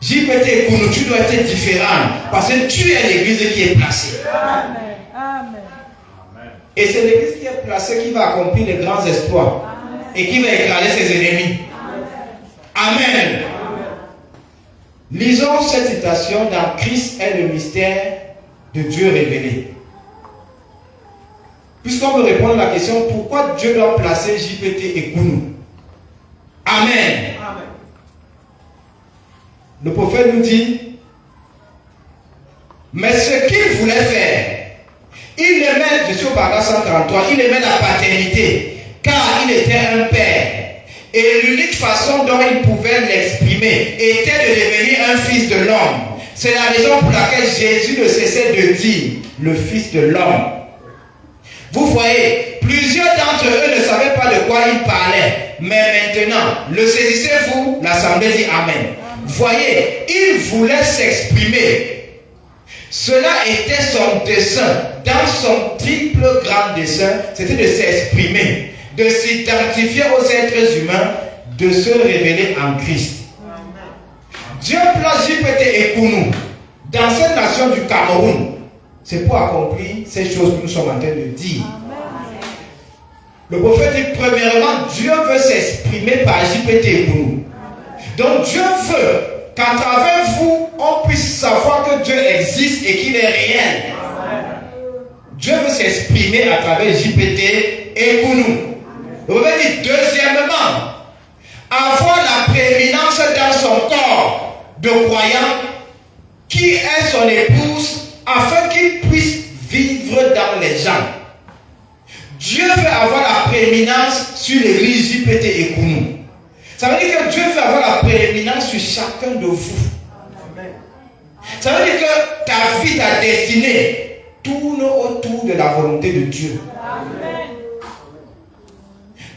JPT Ekunu, tu dois être différent. Parce que tu es l'église qui est placée. Amen. Amen. Et c'est l'église qui est placée qui va accomplir les grands exploits. Et qui va écraser ses ennemis. Amen. Lisons cette citation dans Christ est le mystère de Dieu révélé. Puisqu'on veut répondre à la question pourquoi Dieu doit placer JPT Ekunu. Amen. Le prophète nous dit, mais ce qu'il voulait faire, il aimait, je suis au paragraphe 143, il aimait la paternité, car il était un père. Et l'unique façon dont il pouvait l'exprimer était de devenir un fils de l'homme. C'est la raison pour laquelle Jésus ne cessait de dire, le fils de l'homme. Vous voyez, plusieurs d'entre eux ne savaient pas de quoi ils parlaient. Mais maintenant, le saisissez-vous? L'assemblée dit Amen. Voyez, il voulait s'exprimer. Cela était son dessein. Dans son triple grand dessein, c'était de s'exprimer, de s'identifier aux êtres humains, de se révéler en Christ. Dieu place JPT Ekunu dans cette nation du Cameroun. C'est pour accomplir ces choses que nous sommes en train de dire. Le prophète dit, premièrement, Dieu veut s'exprimer par JPT Ekunu. Donc Dieu veut qu'à travers vous, on puisse savoir que Dieu existe et qu'il est réel. Dieu veut s'exprimer à travers JPT Ekunu. Le prophète dit, deuxièmement, avoir la prééminence dans son corps de croyant qui est son épouse, afin qu'il puisse vivre dans les gens. Dieu veut avoir la prééminence sur l'église JPT Ekunu. Ça veut dire que Dieu veut avoir la prééminence sur chacun de vous. Ça veut dire que ta vie, ta destinée tourne autour de la volonté de Dieu.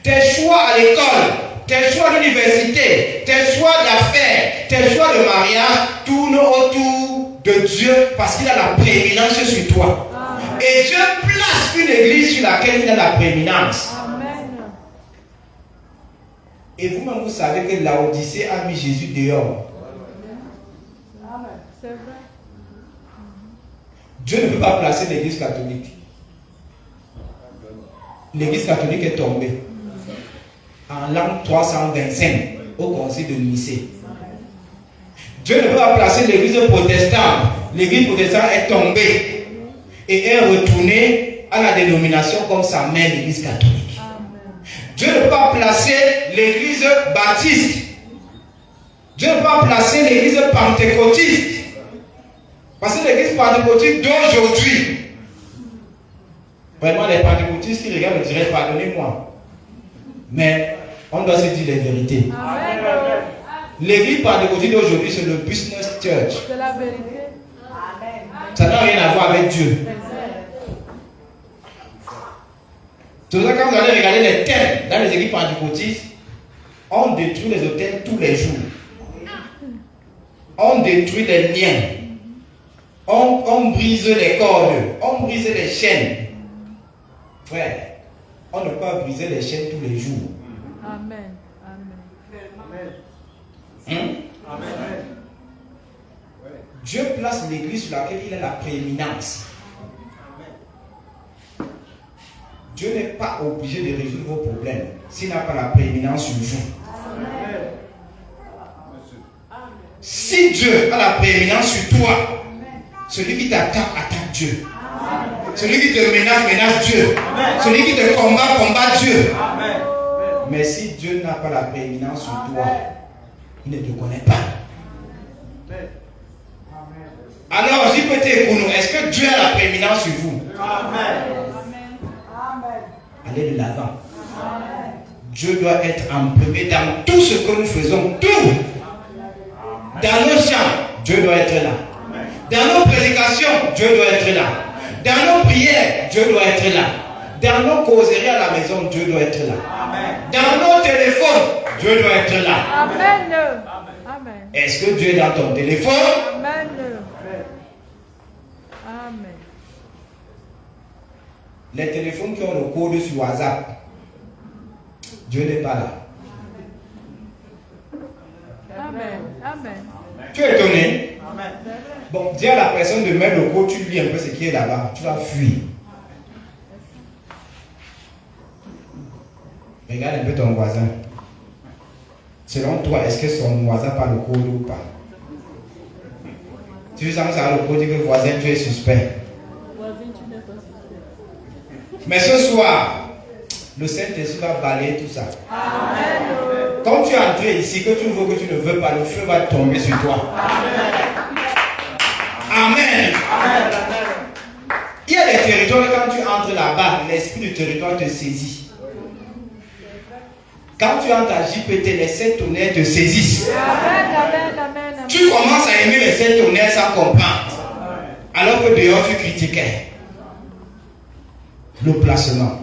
Tes choix à l'école, tes choix à l'université, tes choix d'affaires, tes choix de mariage tournent autour de Dieu parce qu'il a la prééminence sur toi. Et Dieu place une église sur laquelle il a la prééminence. Et vous-même, vous savez que Laodicée a mis Jésus dehors. C'est vrai. Dieu ne peut pas placer l'église catholique. L'église catholique est tombée en l'an 325 au concile de Nicée. Dieu ne peut pas placer l'église protestante. L'église protestante est tombée et est retournée à la dénomination comme sa mère, l'église catholique. Dieu ne peut pas placer l'église baptiste. Dieu ne peut pas placer l'église pentecôtiste. Parce que l'église pentecôtiste d'aujourd'hui, vraiment les pentecôtistes qui regardent me diraient pardonnez-moi. Mais on doit se dire les vérités. L'église pentecôtiste d'aujourd'hui, c'est le business church. C'est la vérité. Ça n'a rien à voir avec Dieu. C'est pour ça que quand vous allez regarder les thèmes dans les églises pentecôtistes, on détruit les hôtels tous les jours. On détruit les liens. On brise les cordes. On brise les chaînes. Frère, on ne peut pas briser les chaînes tous les jours. Amen. Amen. Dieu place l'église sur laquelle il a la prééminence. Dieu n'est pas obligé de résoudre vos problèmes s'il n'a pas la prééminence sur vous. Si Dieu a la prééminence sur toi, celui qui t'attaque, attaque Dieu. Celui qui te menace, menace Dieu. Celui qui te combat, combat Dieu. Mais si Dieu n'a pas la prééminence sur toi, il ne te connaît pas. Alors, JPT Kounou, est-ce que Dieu a la prééminence sur vous? Allez de l'avant. Dieu doit être en premier dans tout ce que nous faisons. Tout. Dans nos chants, Dieu doit être là. Dans nos prédications, Dieu doit être là. Dans nos prières, Dieu doit être là. Dans nos causeries à la maison, Dieu doit être là. Dans nos téléphones, Dieu doit être là. Amen. Amen. Est-ce que Dieu est dans ton téléphone? Amen. Amen. Les téléphones qui ont le code sur WhatsApp, Dieu n'est pas là. Amen. Amen. Tu es étonné? Bon, dis à la personne de mettre le code, tu lis un peu ce qui est là-bas, tu vas fuir. Regarde un peu ton voisin. Selon toi, est-ce que son voisin parle le code ou pas? Tu sens que ça a le code, dit que le voisin, tu es suspect. Mais ce soir, le Saint-Esprit va balayer tout ça. Amen. Quand tu es entré ici, que tu veux que tu ne veux pas, le feu va tomber sur toi. Amen. Il y a des territoires, quand tu entres là-bas, l'esprit du territoire te saisit. Quand tu entres à JPT, les 7 tonnerres te saisissent. Amen. Tu commences à aimer les 7 tonnerres sans comprendre. Alors que dehors, tu critiquais. Le placement.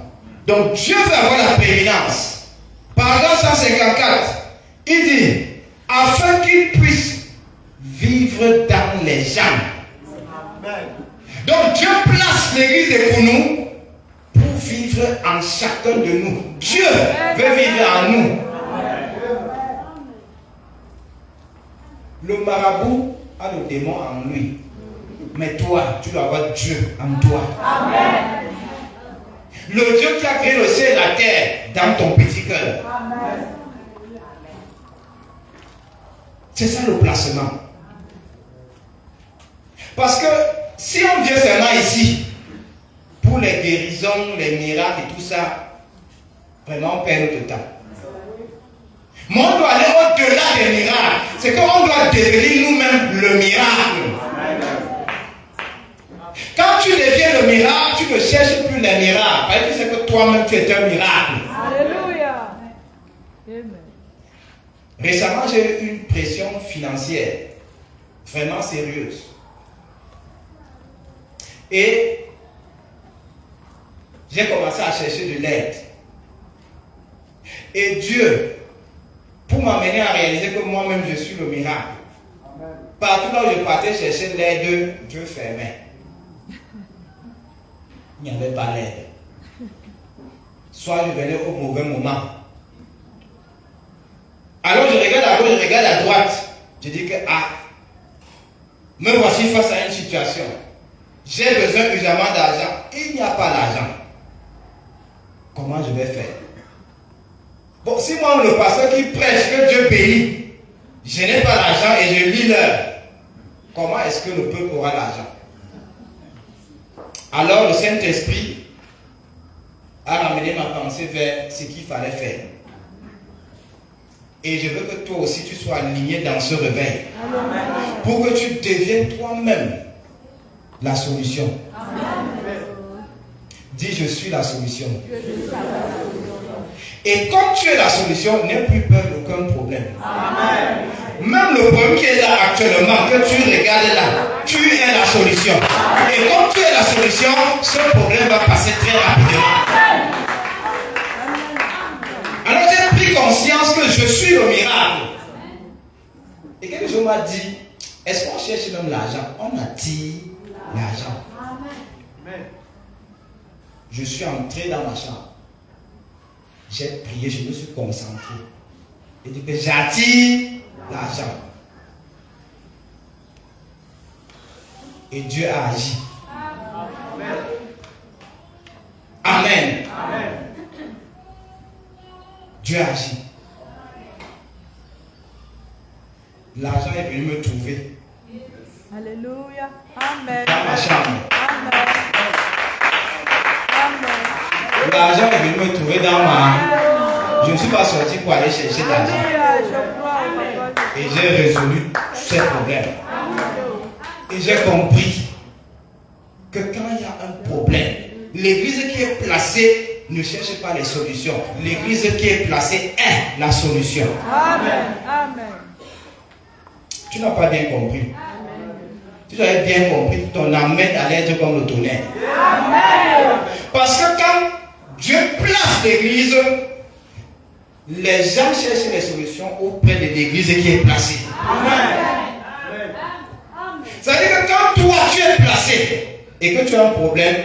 Donc Dieu veut avoir la prééminence. Paragraphe 154, il dit, afin qu'il puisse vivre dans les gens. Donc Dieu place l'église de Kounou pour vivre en chacun de nous. Dieu veut vivre en nous. Le marabout a le démon en lui. Mais toi, tu dois avoir Dieu en toi. Amen. Le Dieu qui a créé le ciel et la terre dans ton petit cœur. C'est ça le placement. Parce que si on vient seulement ici pour les guérisons, les miracles et tout ça, vraiment on perd notre temps. Mais on doit aller au-delà des miracles. C'est qu'on doit devenir nous-mêmes le miracle. Quand tu deviens le miracle, tu ne cherches plus les miracles. Parce que c'est que toi-même tu es un miracle. Alléluia. Amen. Récemment, j'ai eu une pression financière vraiment sérieuse. Et j'ai commencé à chercher de l'aide. Et Dieu, pour m'amener à réaliser que moi-même je suis le miracle, partout là où je partais chercher l'aide, Dieu fermait. Il n'y avait pas l'aide. Soit je venais au mauvais moment. Alors je regarde à gauche, je regarde à droite. Je dis que, me voici face à une situation. J'ai besoin urgemment d'argent. Il n'y a pas d'argent. Comment je vais faire? Bon, si moi, le pasteur qui prêche que Dieu bénit, je n'ai pas l'argent et je lis l'heure, comment est-ce que le peuple aura l'argent? Alors le Saint-Esprit a ramené ma pensée vers ce qu'il fallait faire. Et je veux que toi aussi tu sois aligné dans ce réveil. Amen. Pour que tu deviennes toi-même la solution. Amen. Dis, je suis la solution. Et comme tu es la solution, n'aie plus peur d'aucun problème. Amen. Même le problème qui est là actuellement, que tu regardes là, tu es la solution. Et comme tu es la solution, ce problème va passer très rapidement. Alors j'ai pris conscience que je suis le miracle. Et quelque chose m'a dit, est-ce qu'on cherche même l'argent? On attire l'argent. Je suis entré dans ma chambre. J'ai prié, je me suis concentré. Et dit que j'attire l'argent. Et Dieu a agi. Amen. Amen. Dieu a agi. l'argent est venu me trouver Alléluia. Amen. dans ma chambre. Amen. Amen. L'argent est venu me trouver dans ma... Je ne suis pas sorti pour aller chercher l'argent. Alléluia. Je crois au parole. Et j'ai résolu ces problèmes. Et j'ai compris que quand il y a un problème, l'église qui est placée ne cherche pas les solutions. L'église qui est placée est la solution. Amen. Amen. Tu n'as pas bien compris. Si tu avais bien compris, ton amen allait être comme le tonnerre. Amen. Parce que quand Dieu place l'église, les gens cherchent les solutions auprès de l'église qui est placée. Ça veut dire que quand toi tu es placé et que tu as un problème,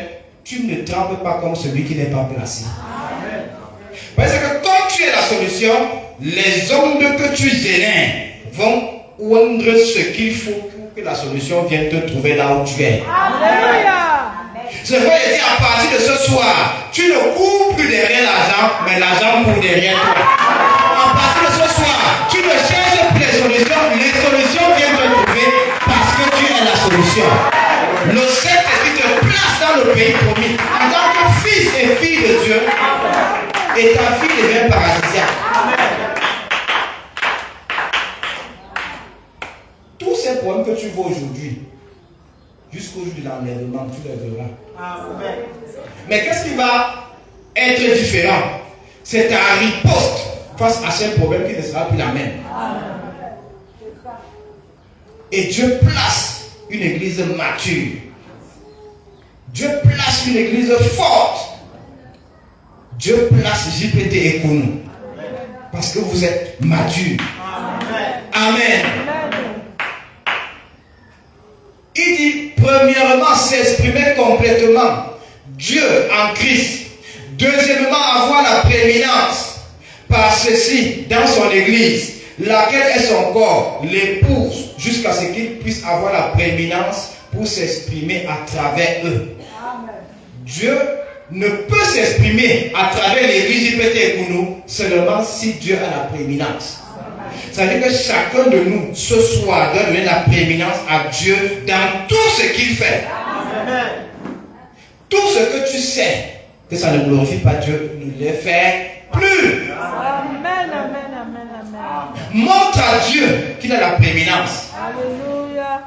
tu ne trembles pas comme celui qui n'est pas placé. Parce que quand tu es la solution, les ondes que tu génères vont rendre ce qu'il faut pour que la solution vienne te trouver là où tu es. Alléluia. Je veux dire, à partir de ce soir, tu ne cours plus derrière l'argent, mais l'argent court derrière toi. À partir de ce soir, tu ne cherches plus les solutions viennent te trouver parce que tu es la solution. Le Saint-Esprit te place dans le pays promis en tant que fils et fille de Dieu, et ta fille devient paradisiaque. Tous ces problèmes que tu vois aujourd'hui, jusqu'au jour de l'enlèvement, tu les verras. Amen. Mais qu'est-ce qui va être différent? C'est ta riposte face à ce problème qui ne sera plus la même. Et Dieu place une église mature. Dieu place une église forte. Dieu place JPT et Kounou. Parce que vous êtes mature. Amen. Il dit, premièrement, s'exprimer complètement. Dieu en Christ. Deuxièmement, avoir la prééminence. Par ceci, dans son église, laquelle est son corps, l'épouse, jusqu'à ce qu'il puisse avoir la prééminence pour s'exprimer à travers eux. Dieu ne peut s'exprimer à travers l'église JPT et Kounou seulement si Dieu a la prééminence. Ça veut dire que chacun de nous, ce soir, doit donner la prééminence à Dieu dans tout ce qu'il fait. Amen. Tout ce que tu sais que ça ne glorifie pas Dieu, ne le fais plus. Amen, amen, amen, amen. Montre à Dieu qu'il a la prééminence. Alléluia.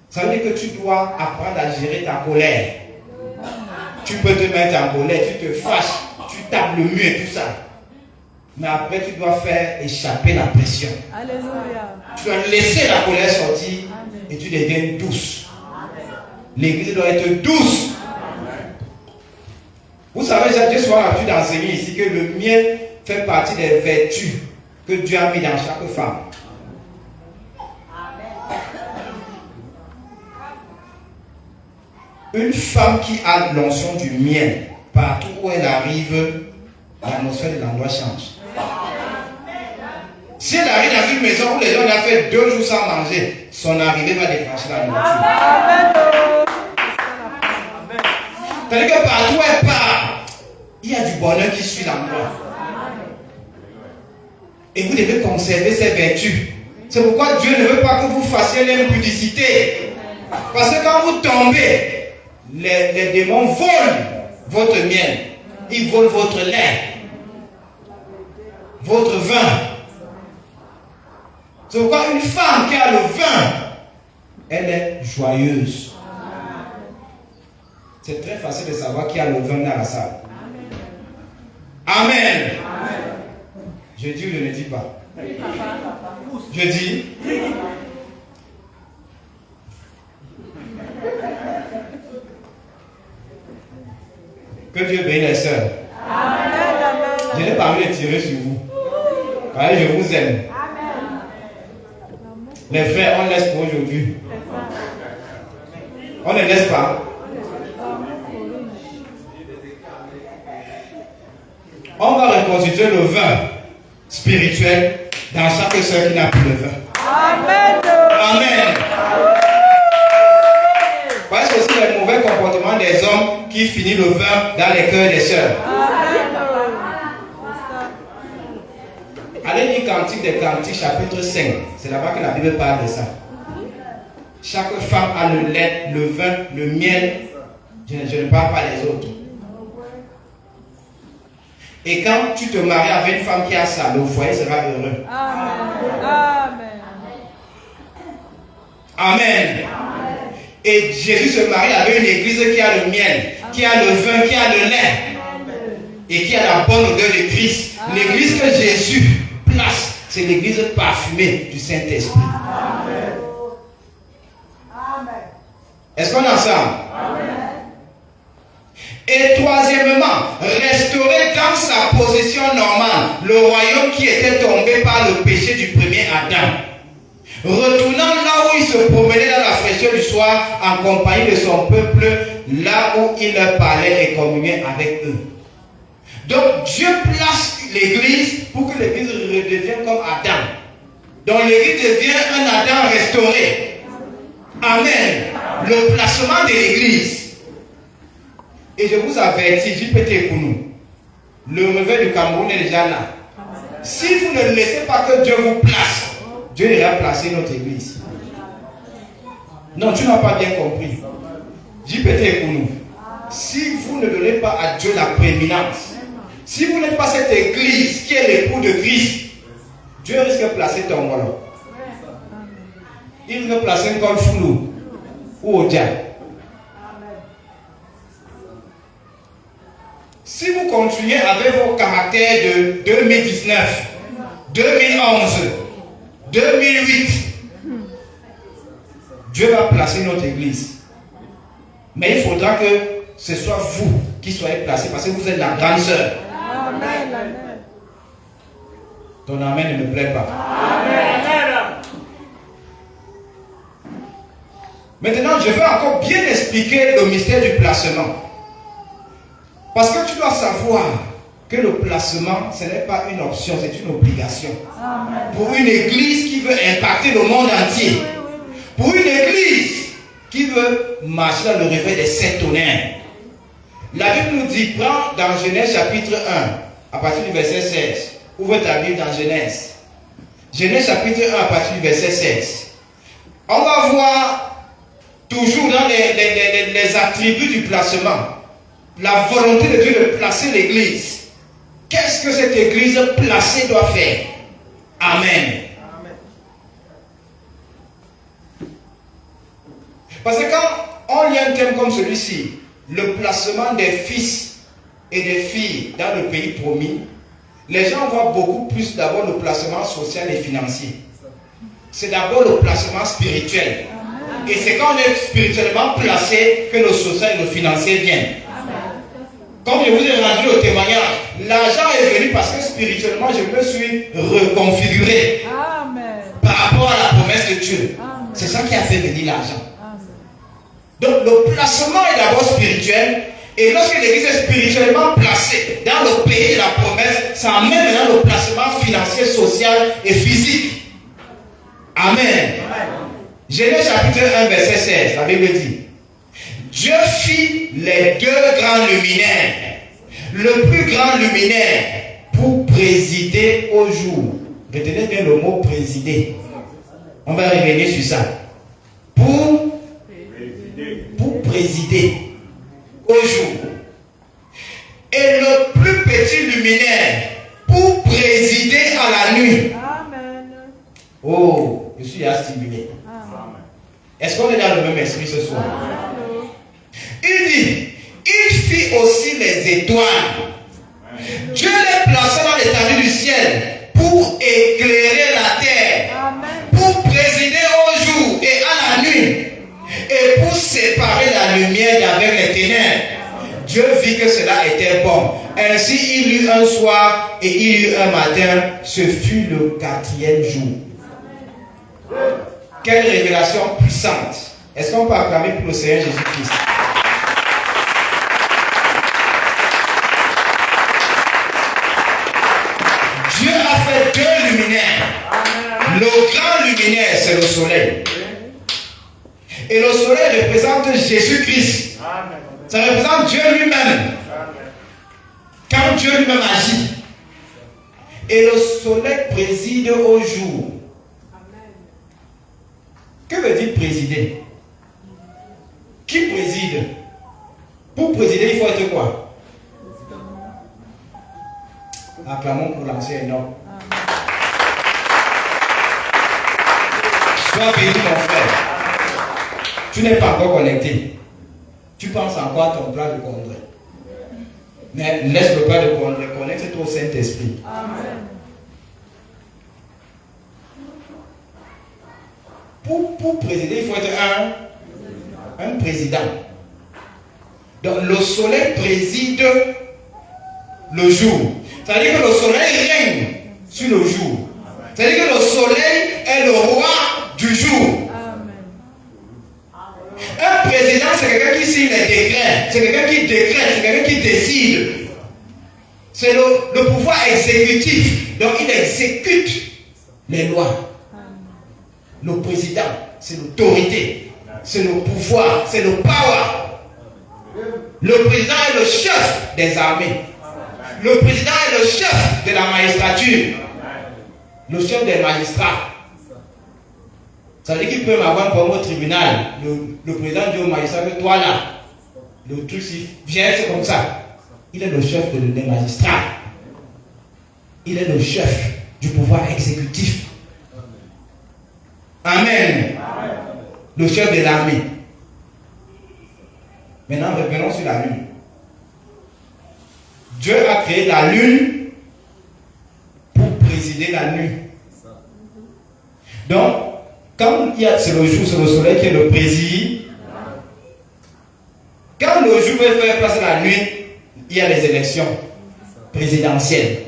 Ça veut dire que tu dois apprendre à gérer ta colère. Tu peux te mettre en colère, tu te fâches, tu tapes le mur et tout ça. Mais après, tu dois faire échapper la pression. Alléluia. Tu dois laisser la colère sortir. Amen. Et tu deviens douce. L'église doit être douce. Amen. Vous savez, j'ai souvent l'habitude d'enseigner ici que le miel fait partie des vertus que Dieu a mis dans chaque femme. Une femme qui a l'onction du miel, partout où elle arrive, l'atmosphère de l'endroit change. Si elle arrive dans une maison où les gens ont fait 2 jours sans manger, son arrivée va déclencher la nourriture. C'est-à-dire que partout où elle part, il y a du bonheur qui suit l'endroit. Et vous devez conserver ces vertus. C'est pourquoi Dieu ne veut pas que vous fassiez l'impudicité. Parce que quand vous tombez, les démons volent votre miel. Ils volent votre lait, votre vin. C'est pourquoi une femme qui a le vin, elle est joyeuse. C'est très facile de savoir qui a le vin dans la salle. Amen. Je dis ou je ne dis pas? Je dis. Que Dieu bénisse les sœurs. Je n'ai pas envie de tirer sur vous. Car je vous aime. Les frères, on laisse pour aujourd'hui. On ne laisse pas. On va reconstituer le vin spirituel dans chaque sœur qui n'a plus le vin. Amen. Amen. Parce que c'est le mauvais comportement des hommes qui finit le vin dans les cœurs des sœurs. Allez lire Cantique des Cantiques, chapitre 5. C'est là-bas que la Bible parle de ça. Chaque femme a le lait, le vin, le miel. Je ne parle pas des autres. Et quand tu te maries avec une femme qui a ça, le foyer sera heureux. Amen. Amen. Et Jésus se marie avec une église qui a le miel, qui a le vin, qui a le lait. Et qui a la bonne odeur de Christ. L'église que Jésus place, c'est l'église parfumée du Saint-Esprit. Est-ce qu'on est ensemble? Et troisièmement, restaurer dans sa position normale le royaume qui était tombé par le péché du premier Adam. Retournant là où il se promenait dans la fraîcheur du soir en compagnie de son peuple, là où il leur parlait et communiait avec eux. Donc Dieu place l'église pour que l'église redevienne comme Adam. Donc l'église devient un Adam restauré. Amen. Le placement de l'église. Et je vous avertis, JPT pour nous. Le réveil du Cameroun est déjà là. Si vous ne laissez pas que Dieu vous place, Dieu ira placer notre église. Non, tu n'as pas bien compris. JPT pour nous. Si vous ne donnez pas à Dieu la prééminence, si vous n'êtes pas cette église qui est l'époux de Christ, Dieu risque de placer ton volant. Il risque de placer un col flou ou au diable. Si vous continuez avec vos caractères de 2019, 2011, 2008, Dieu va placer notre église. Mais il faudra que ce soit vous qui soyez placés parce que vous êtes la grande sœur. Amen. Ton amen ne me plaît pas. Amen. Maintenant, je vais encore bien expliquer le mystère du placement. Parce que tu dois savoir que le placement, ce n'est pas une option, c'est une obligation. Amen. Pour une église qui veut impacter le monde entier. Pour une église qui veut marcher dans le réveil des 7 tonnerres. La Bible nous dit, prends dans Genèse chapitre 1, à partir du verset 16. Ouvre ta Bible dans Genèse. Genèse chapitre 1, à partir du verset 16. On va voir toujours dans les attributs du placement. La volonté de Dieu de placer l'église. Qu'est-ce que cette église placée doit faire? Amen. Parce que quand on lit un thème comme celui-ci, le placement des fils et des filles dans le pays promis, les gens voient beaucoup plus d'abord le placement social et financier. C'est d'abord le placement spirituel. Et c'est quand on est spirituellement placé que le social et le financier viennent. Comme je vous ai rendu au témoignage, l'argent est venu parce que spirituellement je me suis reconfiguré. Amen. Par rapport à la promesse de Dieu. Amen. C'est ça qui a fait venir l'argent. Amen. Donc le placement est d'abord spirituel. Et lorsque l'église est spirituellement placée dans le pays de la promesse, ça amène maintenant le placement financier, social et physique. Amen. Amen. Genèse chapitre 1 verset 16, la Bible dit: Dieu fit les deux grands luminaires. Le plus grand luminaire pour présider au jour. Retenez bien le mot présider. On va revenir sur ça. Pour présider au jour. Et le plus petit luminaire pour présider à la nuit. Amen. Oh, je suis assimilé. Est-ce qu'on est dans le même esprit ce soir? Amen. Il dit, il fit aussi les étoiles. Dieu les plaça dans l'étendue du ciel pour éclairer la terre. Amen. Pour présider au jour et à la nuit. Et pour séparer la lumière d'avec les ténèbres. Dieu vit que cela était bon. Ainsi il eut un soir et il eut un matin. Ce fut le 4e jour. Quelle révélation puissante. Est-ce qu'on peut acclamer pour le Seigneur Jésus-Christ? Dieu a fait deux luminaires. Le grand luminaire, c'est le soleil. Et le soleil représente Jésus-Christ. Ça représente Dieu lui-même. Quand Dieu lui-même agit. Et le soleil préside au jour. Que veut dire présider? Qui préside? Pour présider, il faut être quoi? Acclamons pour l'ancien énorme. Sois béni, mon frère. Tu n'es pas encore connecté. Tu penses encore à ton plan de congrès. Mais laisse le plan de congrès. Connecte-toi au Saint-Esprit. Amen. Pour présider, il faut être un président. Donc le soleil préside le jour. C'est-à-dire que le soleil règne sur le jour. C'est-à-dire que le soleil est le roi du jour. Un président, c'est quelqu'un qui signe les décrets. C'est quelqu'un qui décrète, c'est quelqu'un qui décide. C'est le pouvoir exécutif. Donc il exécute les lois. Le président, c'est l'autorité, c'est le pouvoir, c'est le power. Le président est le chef des armées. Le président est le chef de la magistrature. Le chef des magistrats. Ça veut dire qu'il peut m'avoir pour au tribunal. Le président dit au magistrat que toi là, le truc si viens, c'est comme ça. Il est le chef des magistrats. Il est le chef du pouvoir exécutif. Amen. Le chef de l'armée. Maintenant, revenons sur la lune. Dieu a créé la lune pour présider la nuit. Donc, quand c'est le jour, c'est le soleil qui est le président. Quand le jour veut faire place à la nuit, il y a les élections présidentielles.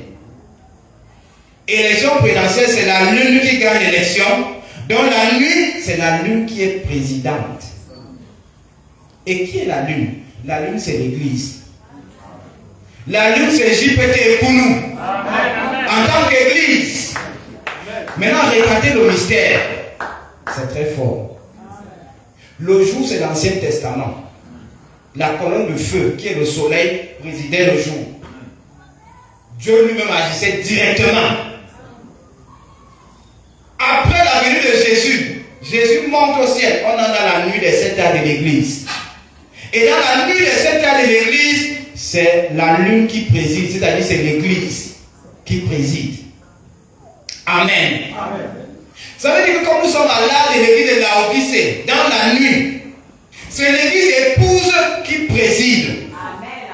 Élection présidentielle, c'est la lune qui gagne l'élection. Donc la nuit, c'est la lune qui est présidente. Et qui est la lune? La lune, c'est l'église. La lune, c'est JPT pour nous. En tant qu'église. Maintenant, regardez le mystère. C'est très fort. Le jour, c'est l'Ancien Testament. La colonne de feu, qui est le soleil, présidait le jour. Dieu lui-même agissait directement. Après la venue de Jésus, Jésus monte au ciel. On en a la nuit des 7 heures de l'église. Et dans la nuit des 7 heures de l'église, c'est la lune qui préside, c'est-à-dire c'est l'église qui préside. Amen. Amen. Ça veut dire que comme nous sommes à l'âge de l'église de Laodicée, dans la nuit, c'est l'église épouse qui préside. Amen.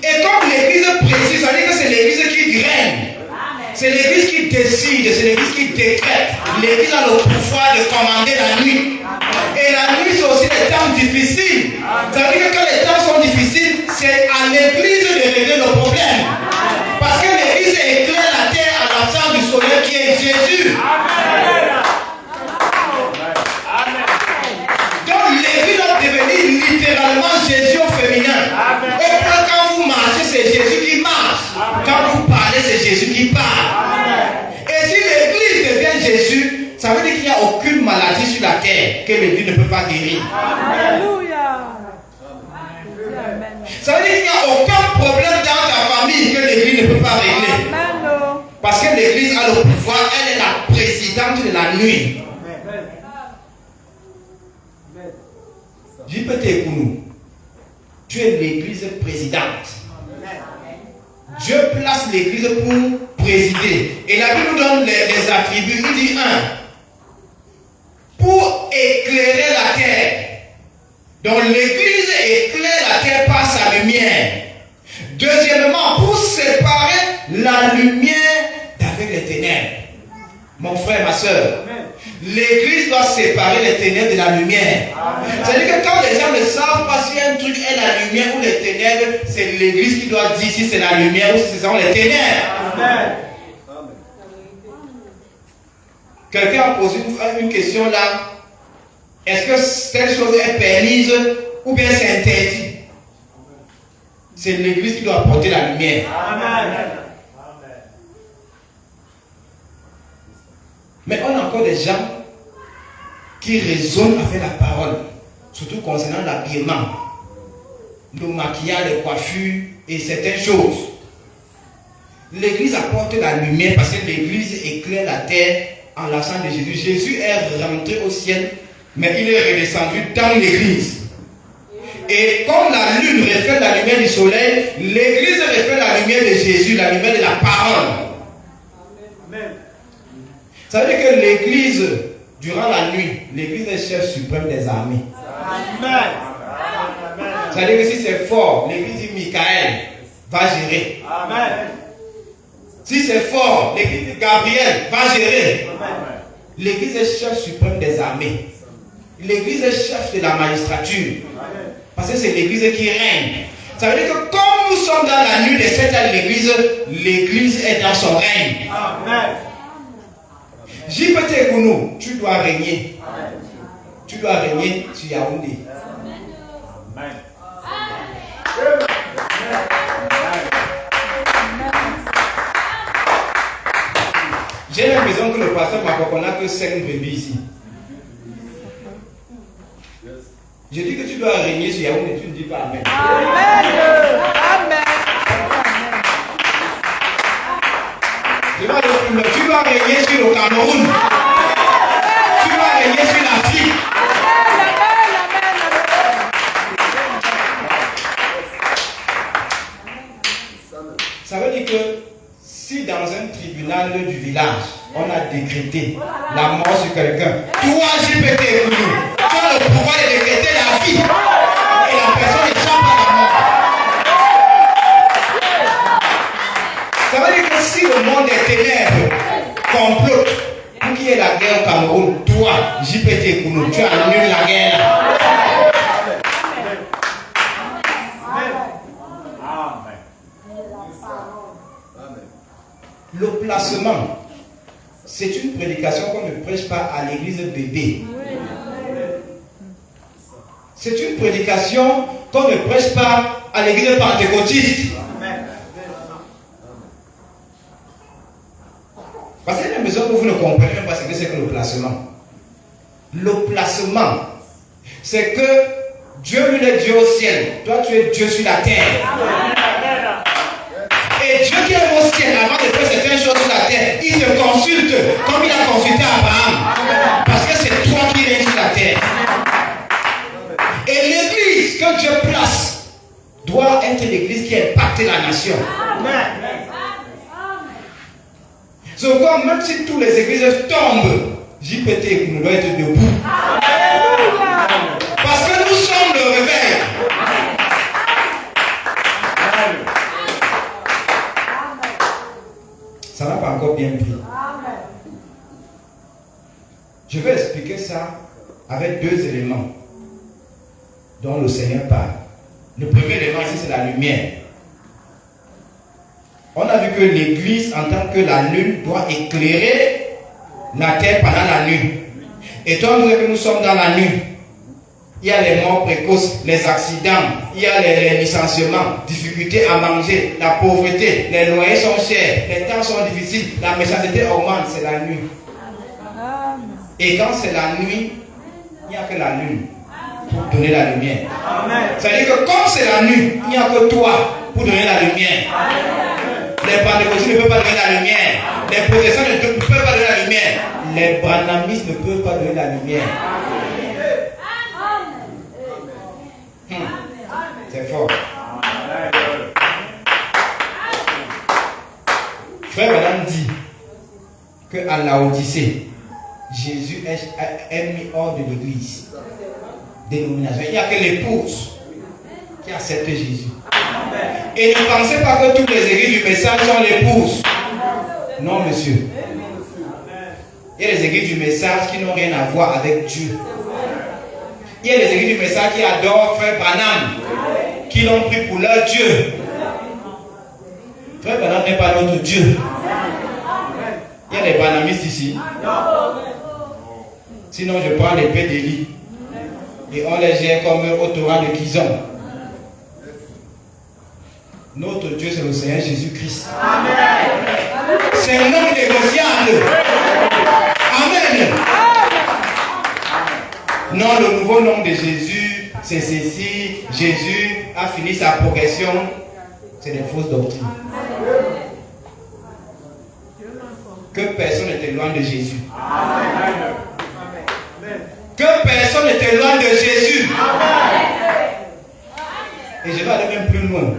Et comme l'église préside, ça veut dire que c'est l'église qui règne. C'est l'église qui décide, c'est l'église qui décrète. L'église a le pouvoir de commander la nuit. Et la nuit, c'est aussi des temps difficiles. Ça veut dire que quand les temps sont difficiles, c'est à l'église de régler le problème. Parce que l'église éclaire la terre à l'absence du soleil qui est Jésus. Donc l'église doit devenir littéralement Jésus au féminin. Et quand vous marchez, c'est Jésus qui marche. Quand vous parlez, c'est Jésus qui parle. Et si l'église devient Jésus, ça veut dire qu'il n'y a aucune maladie sur la terre que l'église ne peut pas guérir. Alléluia. Ça veut dire qu'il n'y a aucun problème dans ta famille que l'église ne peut pas régler. Parce que l'église a le pouvoir, elle est la présidente de la nuit. JPT pour nous. Tu es l'église présidente. Dieu place l'église pour présider. Et la Bible nous donne les attributs. Il dit 1. Pour éclairer la terre. Donc l'église éclaire la terre par sa lumière. Deuxièmement, pour séparer la lumière d'avec les ténèbres. Mon frère, ma soeur, l'église doit séparer les ténèbres de la lumière. C'est-à-dire que quand les gens ne savent pas si un truc est la lumière ou les ténèbres, c'est l'église qui doit dire si c'est la lumière ou si ce sont les ténèbres. Amen. Quelqu'un a posé une question là. Est-ce que telle chose est permise ou bien c'est interdit? C'est l'église qui doit apporter la lumière. Amen. Mais on a encore des gens qui raisonnent avec la parole, surtout concernant l'habillement, le maquillage, les coiffures et certaines choses. L'église apporte la lumière parce que l'église éclaire la terre en la sang de Jésus. Jésus est rentré au ciel, mais il est redescendu dans l'église. Et comme la lune reflète la lumière du soleil, l'église reflète la lumière de Jésus, la lumière de la parole. Amen. Ça veut dire que l'église, durant la nuit, l'église est chef suprême des armées. Amen. Ça veut dire que si c'est fort, l'église dit Michael va gérer. Amen. Si c'est fort, l'église dit Gabriel va gérer. Amen. L'église est chef suprême des armées. L'église est chef de la magistrature. Amen. Parce que c'est l'église qui règne. Ça veut dire que comme nous sommes dans la nuit de cette année, l'église est dans son règne. Amen. JPT Kounou, tu dois régner. Amen. Tu dois régner sur Yaoundé. Amen. J'ai l'impression que le pasteur Makoko n'a que 5 bébés ici. Je dis que tu dois régner sur Yaoundé, tu ne dis pas Amen. Amen. Amen. Tu dois régner sur le Cameroun. Tu dois régner sur l'Afrique. Ça veut dire que si dans un tribunal du village, on a décrété la mort sur quelqu'un, toi, JPT, tu as le pouvoir de décréter la vie. Et la personne échappe à la mort. Ça veut dire que si le monde des ténèbres complote pour qu'il y ait la guerre au Cameroun, toi, JPT Kounou, tu annules la guerre. Le placement, c'est une prédication qu'on ne prêche pas à l'église bébé. C'est une prédication qu'on ne prêche pas à l'église pentecôtiste. Parce qu'il y a une maison que vous ne comprenez même pas ce que c'est que le placement. Le placement, c'est que Dieu lui est Dieu au ciel. Toi, tu es Dieu sur la terre. Et Dieu qui est au ciel, avant de faire certaines choses sur la terre, il te consulte comme il a consulté Abraham. Parce que c'est toi qui règnes sur la terre. Et l'église que Dieu place doit être l'église qui impacte la nation. C'est comme même si toutes les églises tombent, JPT nous doit être debout. Parce que nous sommes le réveil. Ça n'a pas encore bien pris. Je vais expliquer ça avec 2 éléments dont le Seigneur parle. Le premier élément ici, c'est la lumière. On a vu que l'église, en tant que la lune, doit éclairer la terre pendant la nuit. Étant donné que nous sommes dans la nuit, il y a les morts précoces, les accidents, il y a les licenciements, difficultés à manger, la pauvreté, les loyers sont chers, les temps sont difficiles, la méchanceté augmente, c'est la nuit. Et quand c'est la nuit, il n'y a que la lune pour donner la lumière. C'est-à-dire que comme c'est la nuit, il n'y a que toi pour donner la lumière. Les pentecôtistes ne peuvent pas donner la lumière. Les protestants ne peuvent pas donner la lumière. Les branhamistes ne peuvent pas donner la lumière. C'est fort. Frère Madame dit qu'à Laodicée, Jésus est mis hors de l'église. Dénomination. Il n'y a que l'épouse qui accepte Jésus. Et ne pensez pas que toutes les églises du message sont l'épouse. Non, monsieur. Il y a les églises du message qui n'ont rien à voir avec Dieu. Il y a les églises du message qui adorent Frère Branham, qui l'ont pris pour leur Dieu. Frère Branham n'est pas notre Dieu. Il y a les branhamistes ici. Sinon, je prends l'épée d'Élie et on les gère comme au torrent de Kizon. Notre Dieu, c'est le Seigneur Jésus-Christ. C'est un nom négociable. Amen. Non, le nouveau nom de Jésus, c'est ceci. Jésus a fini sa progression. C'est des fausses doctrines. Que personne ne t'éloigne de Jésus. Amen. Que personne ne t'éloigne de Jésus. Et je vais aller même plus loin.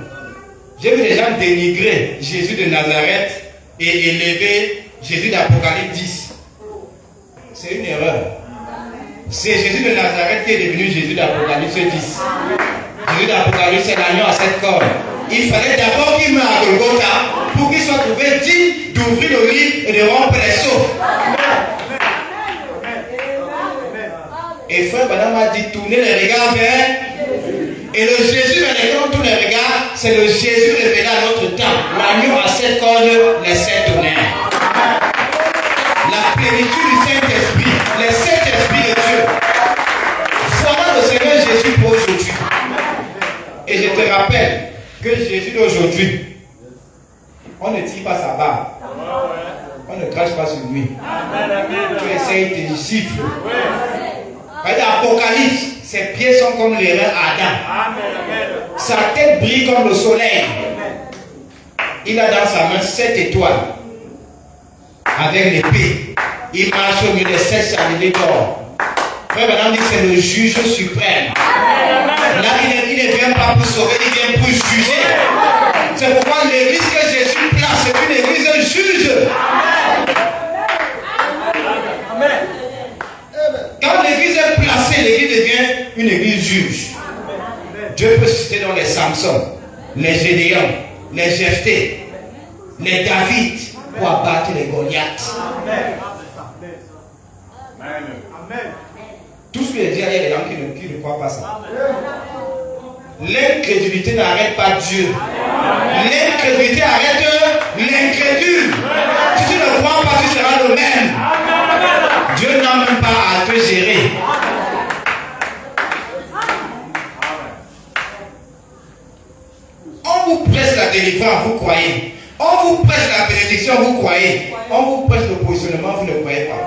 J'ai vu des gens dénigrer Jésus de Nazareth et élever Jésus d'Apocalypse 10. C'est une erreur. C'est Jésus de Nazareth qui est devenu Jésus d'Apocalypse 10. Jésus d'Apocalypse, c'est l'agneau à 7 cornes. Il fallait d'abord qu'il meure à Golgotha pour qu'il soit trouvé digne d'ouvrir le livre et de rompre les sceaux. Et frère Madame a dit tournez les regards vers. Et le Jésus vers lequel on tourne les regards, c'est le Jésus révélé à notre temps. L'agneau à 7 cornes, les 7 tonnerres. La plénitude du Saint-Esprit, les 7 esprits de Dieu. Voilà le Seigneur Jésus pour aujourd'hui. Et je te rappelle que Jésus d'aujourd'hui, on ne tire pas sa barbe. On ne crache pas sur lui. Tu essayes tes gifles. Apocalypse, ses pieds sont comme les reins Adam. Sa tête brille comme le soleil. Il a dans sa main 7 étoiles. Avec l'épée. Il marche au milieu des 7 chandeliers d'or. Frère Madame dit c'est le juge suprême. Là, il ne vient pas pour sauver, il vient pour juger. C'est pourquoi l'église que Jésus place, c'est une église juge. Quand l'église est placée, l'église devient une église juge. Dieu peut citer dans les Samson, les Gédéon, les Jephthé, les David pour abattre les Goliaths. Tout ce que je dis, il y a des gens qui ne croient pas ça. L'incrédulité n'arrête pas Dieu. L'incrédulité arrête l'incrédule. Si tu ne crois pas, tu seras le même. Dieu n'a même pas à te gérer. On vous presse la délivrance, vous croyez. On vous presse la bénédiction, vous croyez. On vous presse le positionnement, vous ne croyez pas.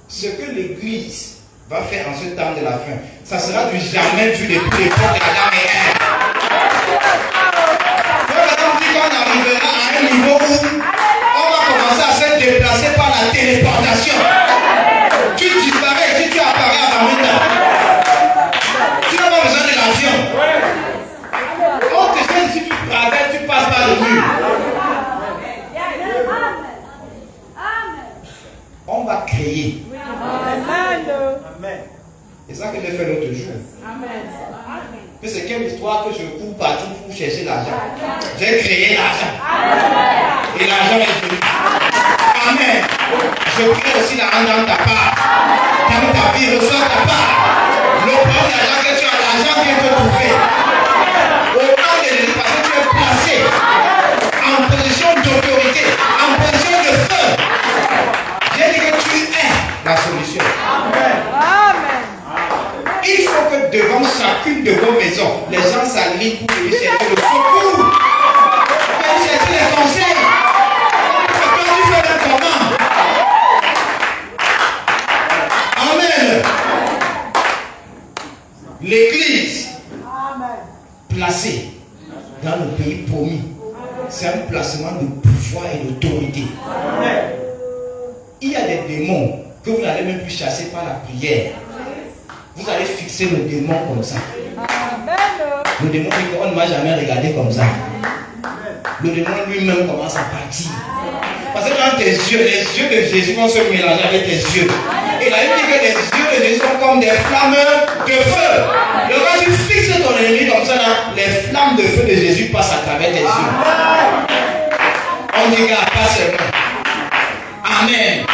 Ce que l'Église va faire en ce temps de la fin, ça sera du jamais vu depuis l'époque d'Adam et Ève. Quand dit qu'on arrivera à un niveau où on va commencer à se déplacer par la téléportation. Tu disparais et tu apparais à Bamenda. Tu n'as pas besoin de l'avion. On te dit si tu traverses, tu passes par le mur. On va créer. C'est ça que j'ai fait l'autre jour. Mais c'est quelle histoire que je cours partout pour chercher l'argent. J'ai créé l'argent. Et l'argent est venu. Amen. Je crée aussi l'argent dans ta part. Dans ta vie, reçois ta part. Le problème d'argent que tu as, l'argent vient te trouver. Au temps de Jésus, parce que tu es placé en position d'autorité, en position de feu. J'ai dit que tu es la solution. Amen. Il faut que devant chacune de vos maisons, les gens s'alignent pour venir chercher le secours. Pour venir chercher les conseils. Quand tu fais un comment. Amen. L'église placée dans le pays promis, c'est un placement de pouvoir et d'autorité. Il y a des démons que vous n'allez même plus chasser par la prière. Vous allez fixer le démon comme ça. Le démon, on ne m'a jamais regardé comme ça. Le démon lui-même commence à partir. Parce que dans tes yeux, les yeux de Jésus vont se mélanger avec tes yeux. Et là, il dit que les yeux de Jésus sont comme des flammes de feu. Et quand tu fixes ton ennemi comme ça, là, les flammes de feu de Jésus passent à travers tes yeux. On dit qu'à pas seulement. Amen.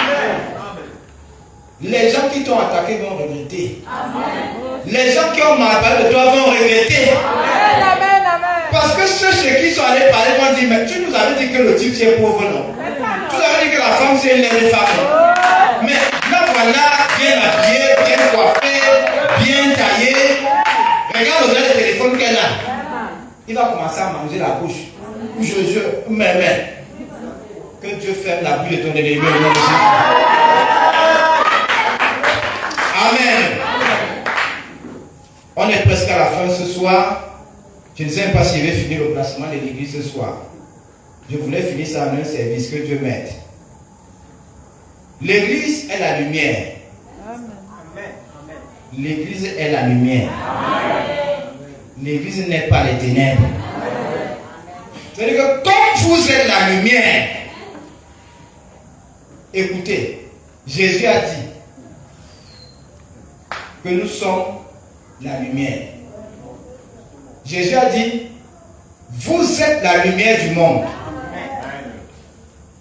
Les gens qui t'ont attaqué vont regretter. Les gens qui ont mal parlé de toi vont regretter. Parce que ceux qui sont allés parler vont dire, mais tu nous avais dit que le type c'est pauvre, non? Tu nous avais dit que la femme c'est une femme. Mais là voilà, bien habillée, bien coiffée, bien taillée. Regarde le téléphone qu'elle a. Il va commencer à manger la bouche. Mais. Que Dieu ferme la bouche de ton ennemi. Amen. On est presque à la fin ce soir. Je ne sais pas si je vais finir le placement de l'église ce soir. Je voulais finir ça en un service que Dieu m'aide. L'église est la lumière. L'église est la lumière. L'église n'est pas les ténèbres. C'est-à-dire que comme vous êtes la lumière, écoutez, Jésus a dit que nous sommes la lumière. Jésus a dit, vous êtes la lumière du monde.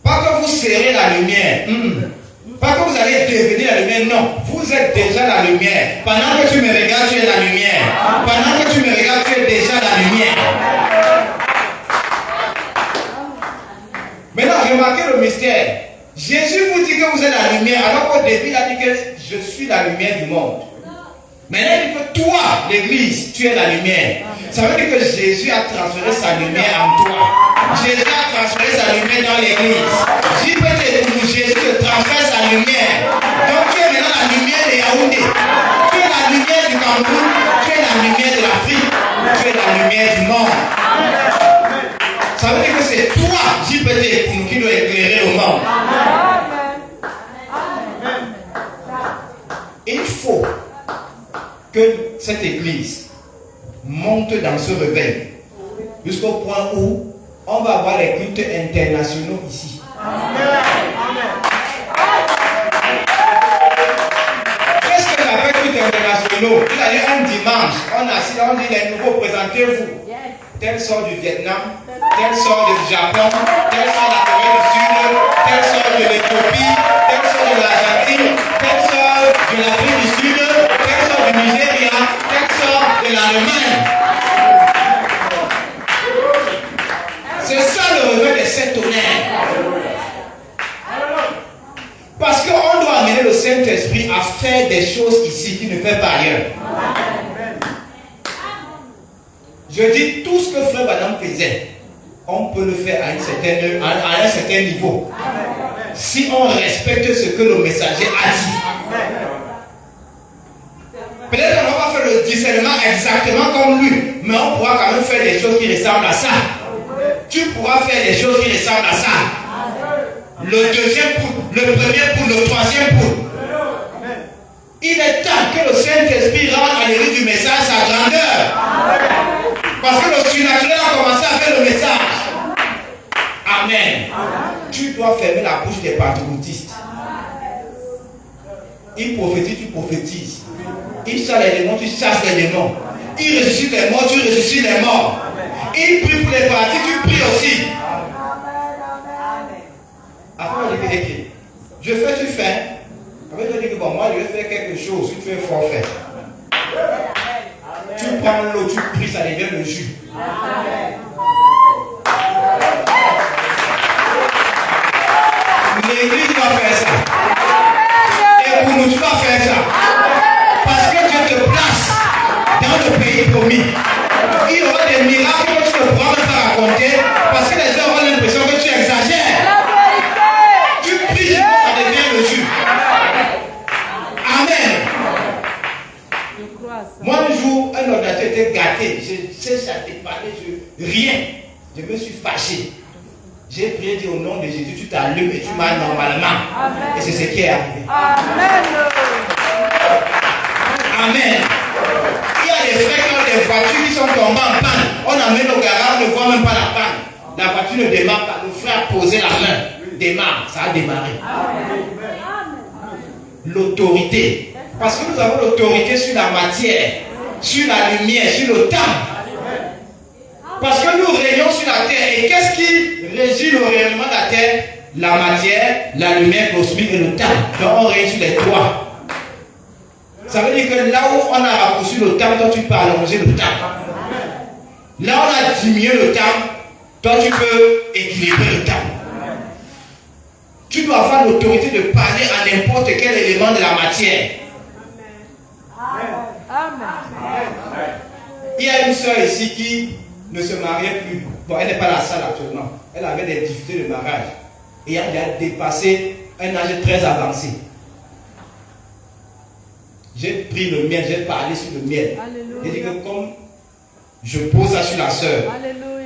Pas que vous serez la lumière. Pas que vous allez devenir la lumière. Non, vous êtes déjà la lumière. Pendant que tu me regardes, tu es la lumière. Pendant que tu me regardes, tu es déjà la lumière. Maintenant, remarquez le mystère. Jésus vous dit que vous êtes la lumière, alors qu'au début, il a dit que je suis la lumière du monde. Maintenant, il dit que toi, l'église, tu es la lumière. Ça veut dire que Jésus a transféré sa lumière en toi. Jésus a transféré sa lumière dans l'église. Si peut-être Jésus te transfère sa lumière. Donc tu es maintenant la lumière de Yaoundé. Tu es la lumière du Cameroun. Tu es la lumière de l'Afrique. Tu es la lumière du monde. Ça veut dire que c'est toi, si peut-être, qui doit éclairer le monde. Il faut que cette église monte dans ce réveil jusqu'au point où on va avoir les cultes internationaux ici. Qu'est-ce que j'appelle cultes internationaux? Il y a un dimanche, on a assis là, on dit les nouveaux, présentez-vous. Tel sort du Vietnam, tel sort du Japon, tel sort de la Corée du Sud, tel sort de l'Éthiopie, tel sort de l'Argentine, tel sort de l'Afrique du Sud, tel sort du Nigeria, tel sort de l'Allemagne. C'est ça le réveil des sept tonnerres. Parce qu'on doit amener le Saint-Esprit à faire des choses ici qu'il ne fait pas ailleurs. Je dis tout ce que Frère Branham faisait, on peut le faire à un certain niveau. Si on respecte ce que le messager a dit. Peut-être qu'on ne va pas faire le discernement exactement comme lui, mais on pourra quand même faire des choses qui ressemblent à ça. Tu pourras faire des choses qui ressemblent à ça. Le deuxième poule, le premier poule, le troisième poule. Il est temps que le Saint-Esprit rende à l'érudit du message sa grandeur. Parce que le surnaturel a commencé avec le message. Amen. Tu dois fermer la bouche des pentecôtistes. Ils prophétisent, tu prophétises. Ils chassent les démons, tu chasses les démons. Ils ressuscitent les morts, tu ressuscites les morts. Ils prient pour les partis, tu pries aussi. Après, on dit que je fais, tu fais. Après, on dit que bon, moi, je vais faire quelque chose. Si tu es forfait. Tu prends l'eau, tu pries, ça devient le jus. L'église va faire ça. Et pour nous, tu vas faire ça. Parce que Dieu te place dans le pays promis. Il y aura des miracles que tu ne pourras même pas raconter. Parce que les gens auront l'impression que tu exagères. Tu pries, ça devient le jus. Amen. Moi, un jour, un ordinateur était gâté. Je cherche à te parler, rien. Je me suis fâché. J'ai prié, dit au nom de Jésus, tu t'allumes et tu m'as normalement. Amen. Et c'est ce qui est arrivé. Amen. Amen. Il y a des frères qui ont des voitures qui sont tombées en panne. On amène au garage, on ne voit même pas la panne. La voiture ne démarre pas. Le frère a posé la main. Démarre. Ça a démarré. L'autorité. Parce que nous avons l'autorité sur la matière, sur la lumière, sur le temps. Parce que nous régnons sur la terre. Et qu'est-ce qui régit le rayonnement de la terre? La matière, la lumière cosmique et le temps. Donc on règne sur les trois. Ça veut dire que là où on a raccourci le temps, toi tu peux allonger le temps. Là où on a diminué le temps, toi tu peux équilibrer le temps. Tu dois avoir l'autorité de parler à n'importe quel élément de la matière. Il y a une soeur ici qui ne se mariait plus. Bon, elle n'est pas à la salle actuellement. Elle avait des difficultés de mariage. Et elle a dépassé un âge très avancé. J'ai pris le miel, j'ai parlé sur le miel. J'ai dit que comme je pose ça sur la soeur,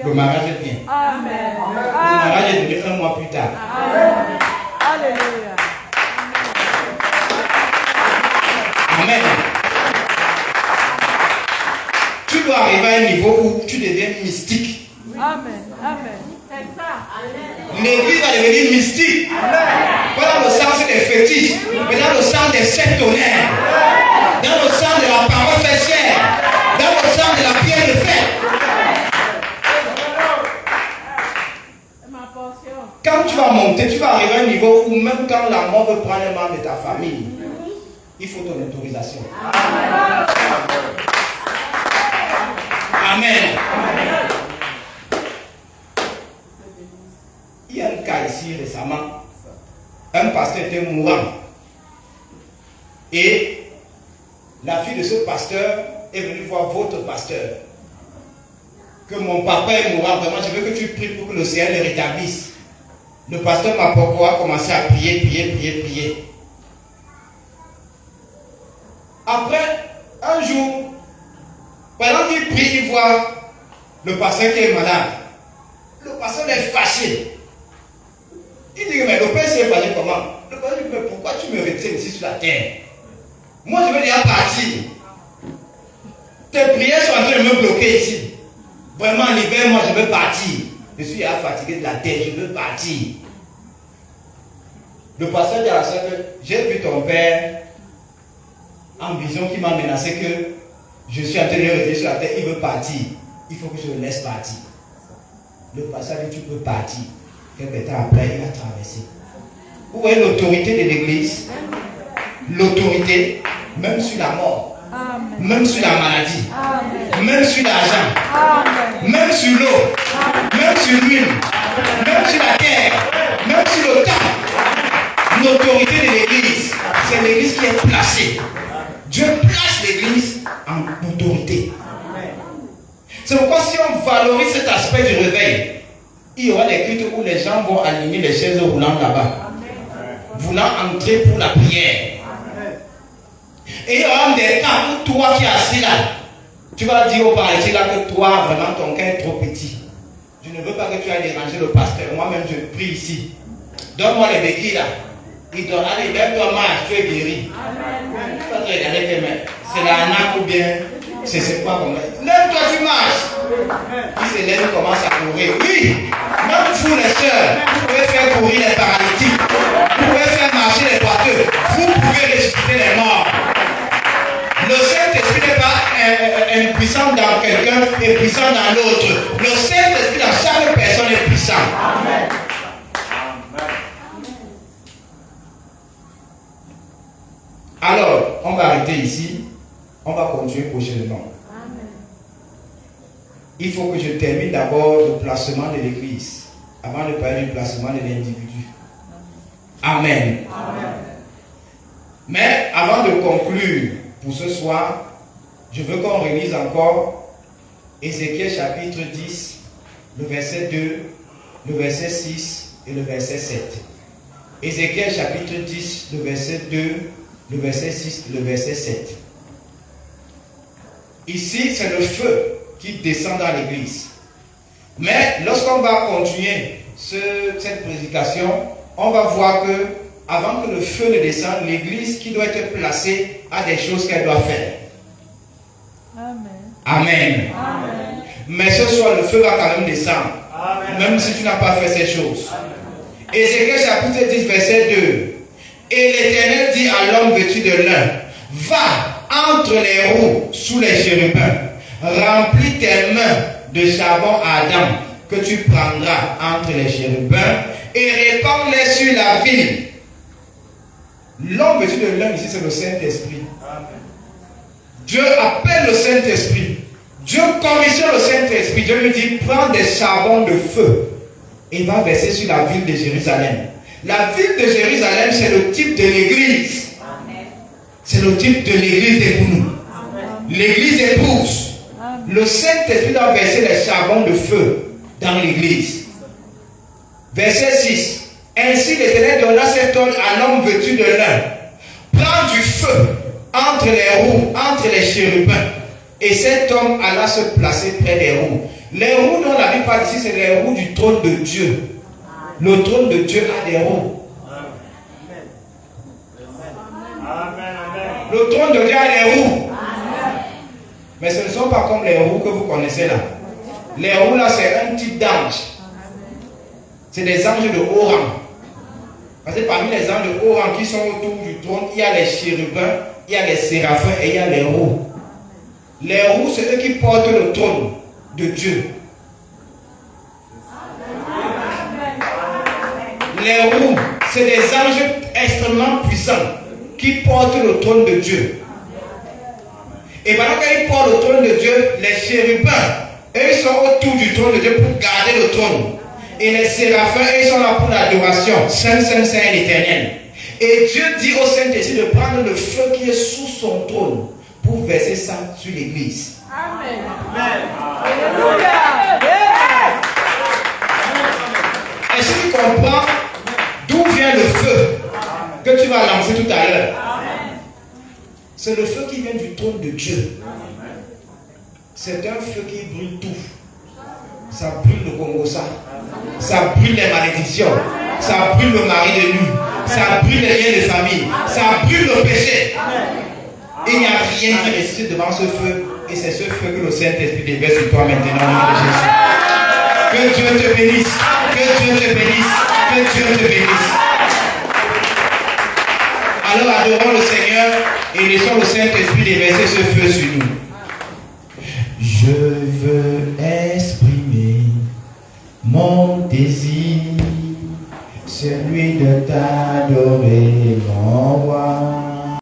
le mariage vient. Amen. Le mariage est devenu un mois plus tard. Amen. Alléluia. Amen. Tu dois arriver à un niveau où tu deviens mystique. Amen. Amen. L'église va devenir mystique. Pas dans le sens des fétiches, mais dans le sens des sept tonnerres. Dans le sens de la parole faite chair. Dans le sens de la pierre de fer. Quand tu vas monter, tu vas arriver à un niveau où même quand la mort veut prendre un membre de ta famille, il faut ton autorisation. Amen. Il y a un cas ici récemment. Un pasteur était mourant. Et la fille de ce pasteur est venue voir votre pasteur. Que mon papa est mourant, vraiment, je veux que tu pries pour que le Seigneur le rétablisse. Le pasteur Mapoko a commencé à prier. Après, un jour, pendant qu'il prie, il voit le pasteur qui est malade. Le pasteur est fâché. Il dit, mais le père s'est fâché comment? Le pasteur dit, mais pourquoi tu me retiens ici sur la terre? Moi, je veux déjà partir. Tes prières sont en train de me bloquer ici. Vraiment, libère-moi, je veux partir. Je suis fatigué de la terre, je veux partir. Le pasteur dit à la sœur, j'ai vu ton père en vision qui m'a menacé que je suis en train de le retirer sur la terre, il veut partir. Il faut que je le laisse partir. Le pasteur dit, tu peux partir. Quelques temps après, il a traversé. Où est l'autorité de l'église? L'autorité, même sur la mort, Amen. même sur la maladie, Amen. même sur l'argent, Amen. même sur l'eau, même sur l'huile, même sur la terre, même sur le temps. L'autorité de l'église, c'est l'église qui est placée. Dieu place l'église en autorité. C'est pourquoi si on valorise cet aspect du réveil, il y aura des cultes où les gens vont aligner les chaises roulantes là-bas, voulant entrer pour la prière. Et il y aura des cas où toi qui es assis là, tu vas dire au paradis là que toi, vraiment, ton cœur est trop petit. Je ne veux pas que tu ailles déranger le pasteur. Moi-même, je prie ici. Donne-moi les béquilles là. Il donne, allez, lève-toi, marche, tu es guéri. Tu vas te regarder tes mains. C'est la nappe ou bien c'est quoi comme ça. Lève-toi, tu marches. Il se lève, il commence à courir. Oui, même vous les sœurs, vous pouvez faire courir les paralytiques. Vous pouvez faire marcher les boiteux. Vous pouvez ressusciter les morts. Le Saint-Esprit n'est pas impuissant dans quelqu'un et puissant dans l'autre. Le Saint-Esprit dans chaque personne est puissant. Amen. Alors, on va arrêter ici. On va continuer prochainement. Amen. Il faut que je termine d'abord le placement de l'église avant de parler du placement de l'individu. Amen. Amen. Mais avant de conclure pour ce soir, je veux qu'on relise encore Ézéchiel chapitre 10, le verset 2, le verset 6 et le verset 7. Ézéchiel chapitre 10, le verset 2, le verset 6 et le verset 7. Ici, c'est le feu qui descend dans l'église. Mais lorsqu'on va continuer cette prédication, on va voir que avant que le feu ne descende, l'église qui doit être placée a des choses qu'elle doit faire. Amen. Amen. Amen. Mais ce soir, le feu va quand même descendre. Amen. Même si tu n'as pas fait ces choses. Ézéchiel chapitre 10, verset 2. Et l'Éternel dit à l'homme vêtu de lin, va entre les roues sous les chérubins, remplis tes mains de charbon ardent que tu prendras entre les chérubins et répands-les sur la ville. L'homme vêtu de lin ici, c'est le Saint-Esprit. Dieu appelle le Saint-Esprit. Dieu commissionne le Saint-Esprit. Dieu lui dit, prends des charbons de feu et va verser sur la ville de Jérusalem. La ville de Jérusalem, c'est le type de l'église. C'est le type de l'église d'époux. L'église épouse. Le Saint-Esprit doit verser les charbons de feu dans l'église. Verset 6. Ainsi l'Éternel donna cet ordre à l'homme vêtu de lin. Prends du feu entre les roues, entre les chérubins. Et cet homme alla se placer près des roues. Les roues dont la Bible parle ici, c'est les roues du trône de Dieu. Le trône de Dieu a des roues. Le trône de Dieu a des roues. Mais ce ne sont pas comme les roues que vous connaissez là. Les roues là, c'est un type d'ange. C'est des anges de haut rang. Parce que parmi les anges de haut rang qui sont autour du trône, il y a les chérubins, il y a les séraphins et il y a les roues. Les roues, c'est eux qui portent le trône de Dieu. Les roues, c'est des anges extrêmement puissants qui portent le trône de Dieu. Et pendant qu'ils portent le trône de Dieu, les chérubins, eux, ils sont autour du trône de Dieu pour garder le trône. Et les séraphins, eux, ils sont là pour l'adoration. Saint, Saint, Saint, l'Éternel. Et Dieu dit au Saint-Esprit de prendre le feu qui est sous son trône pour verser ça sur l'église. Amen. Alléluia. Est-ce que tu comprends d'où vient le feu que tu vas lancer tout à l'heure? C'est le feu qui vient du trône de Dieu. C'est un feu qui brûle tout. Ça brûle le Congo, ça brûle les malédictions, ça brûle le mari de nuit, ça brûle les liens de famille, ça brûle le péché. Il n'y a rien qui résiste devant ce feu, et c'est ce feu que le Saint-Esprit déverse sur toi maintenant au nom de Jésus. Que Dieu te bénisse, que Dieu te bénisse, que Dieu te bénisse. Alors adorons le Seigneur et laissons le Saint-Esprit déverser ce feu sur nous. Je veux exprimer mon désir, celui de t'adorer, mon roi.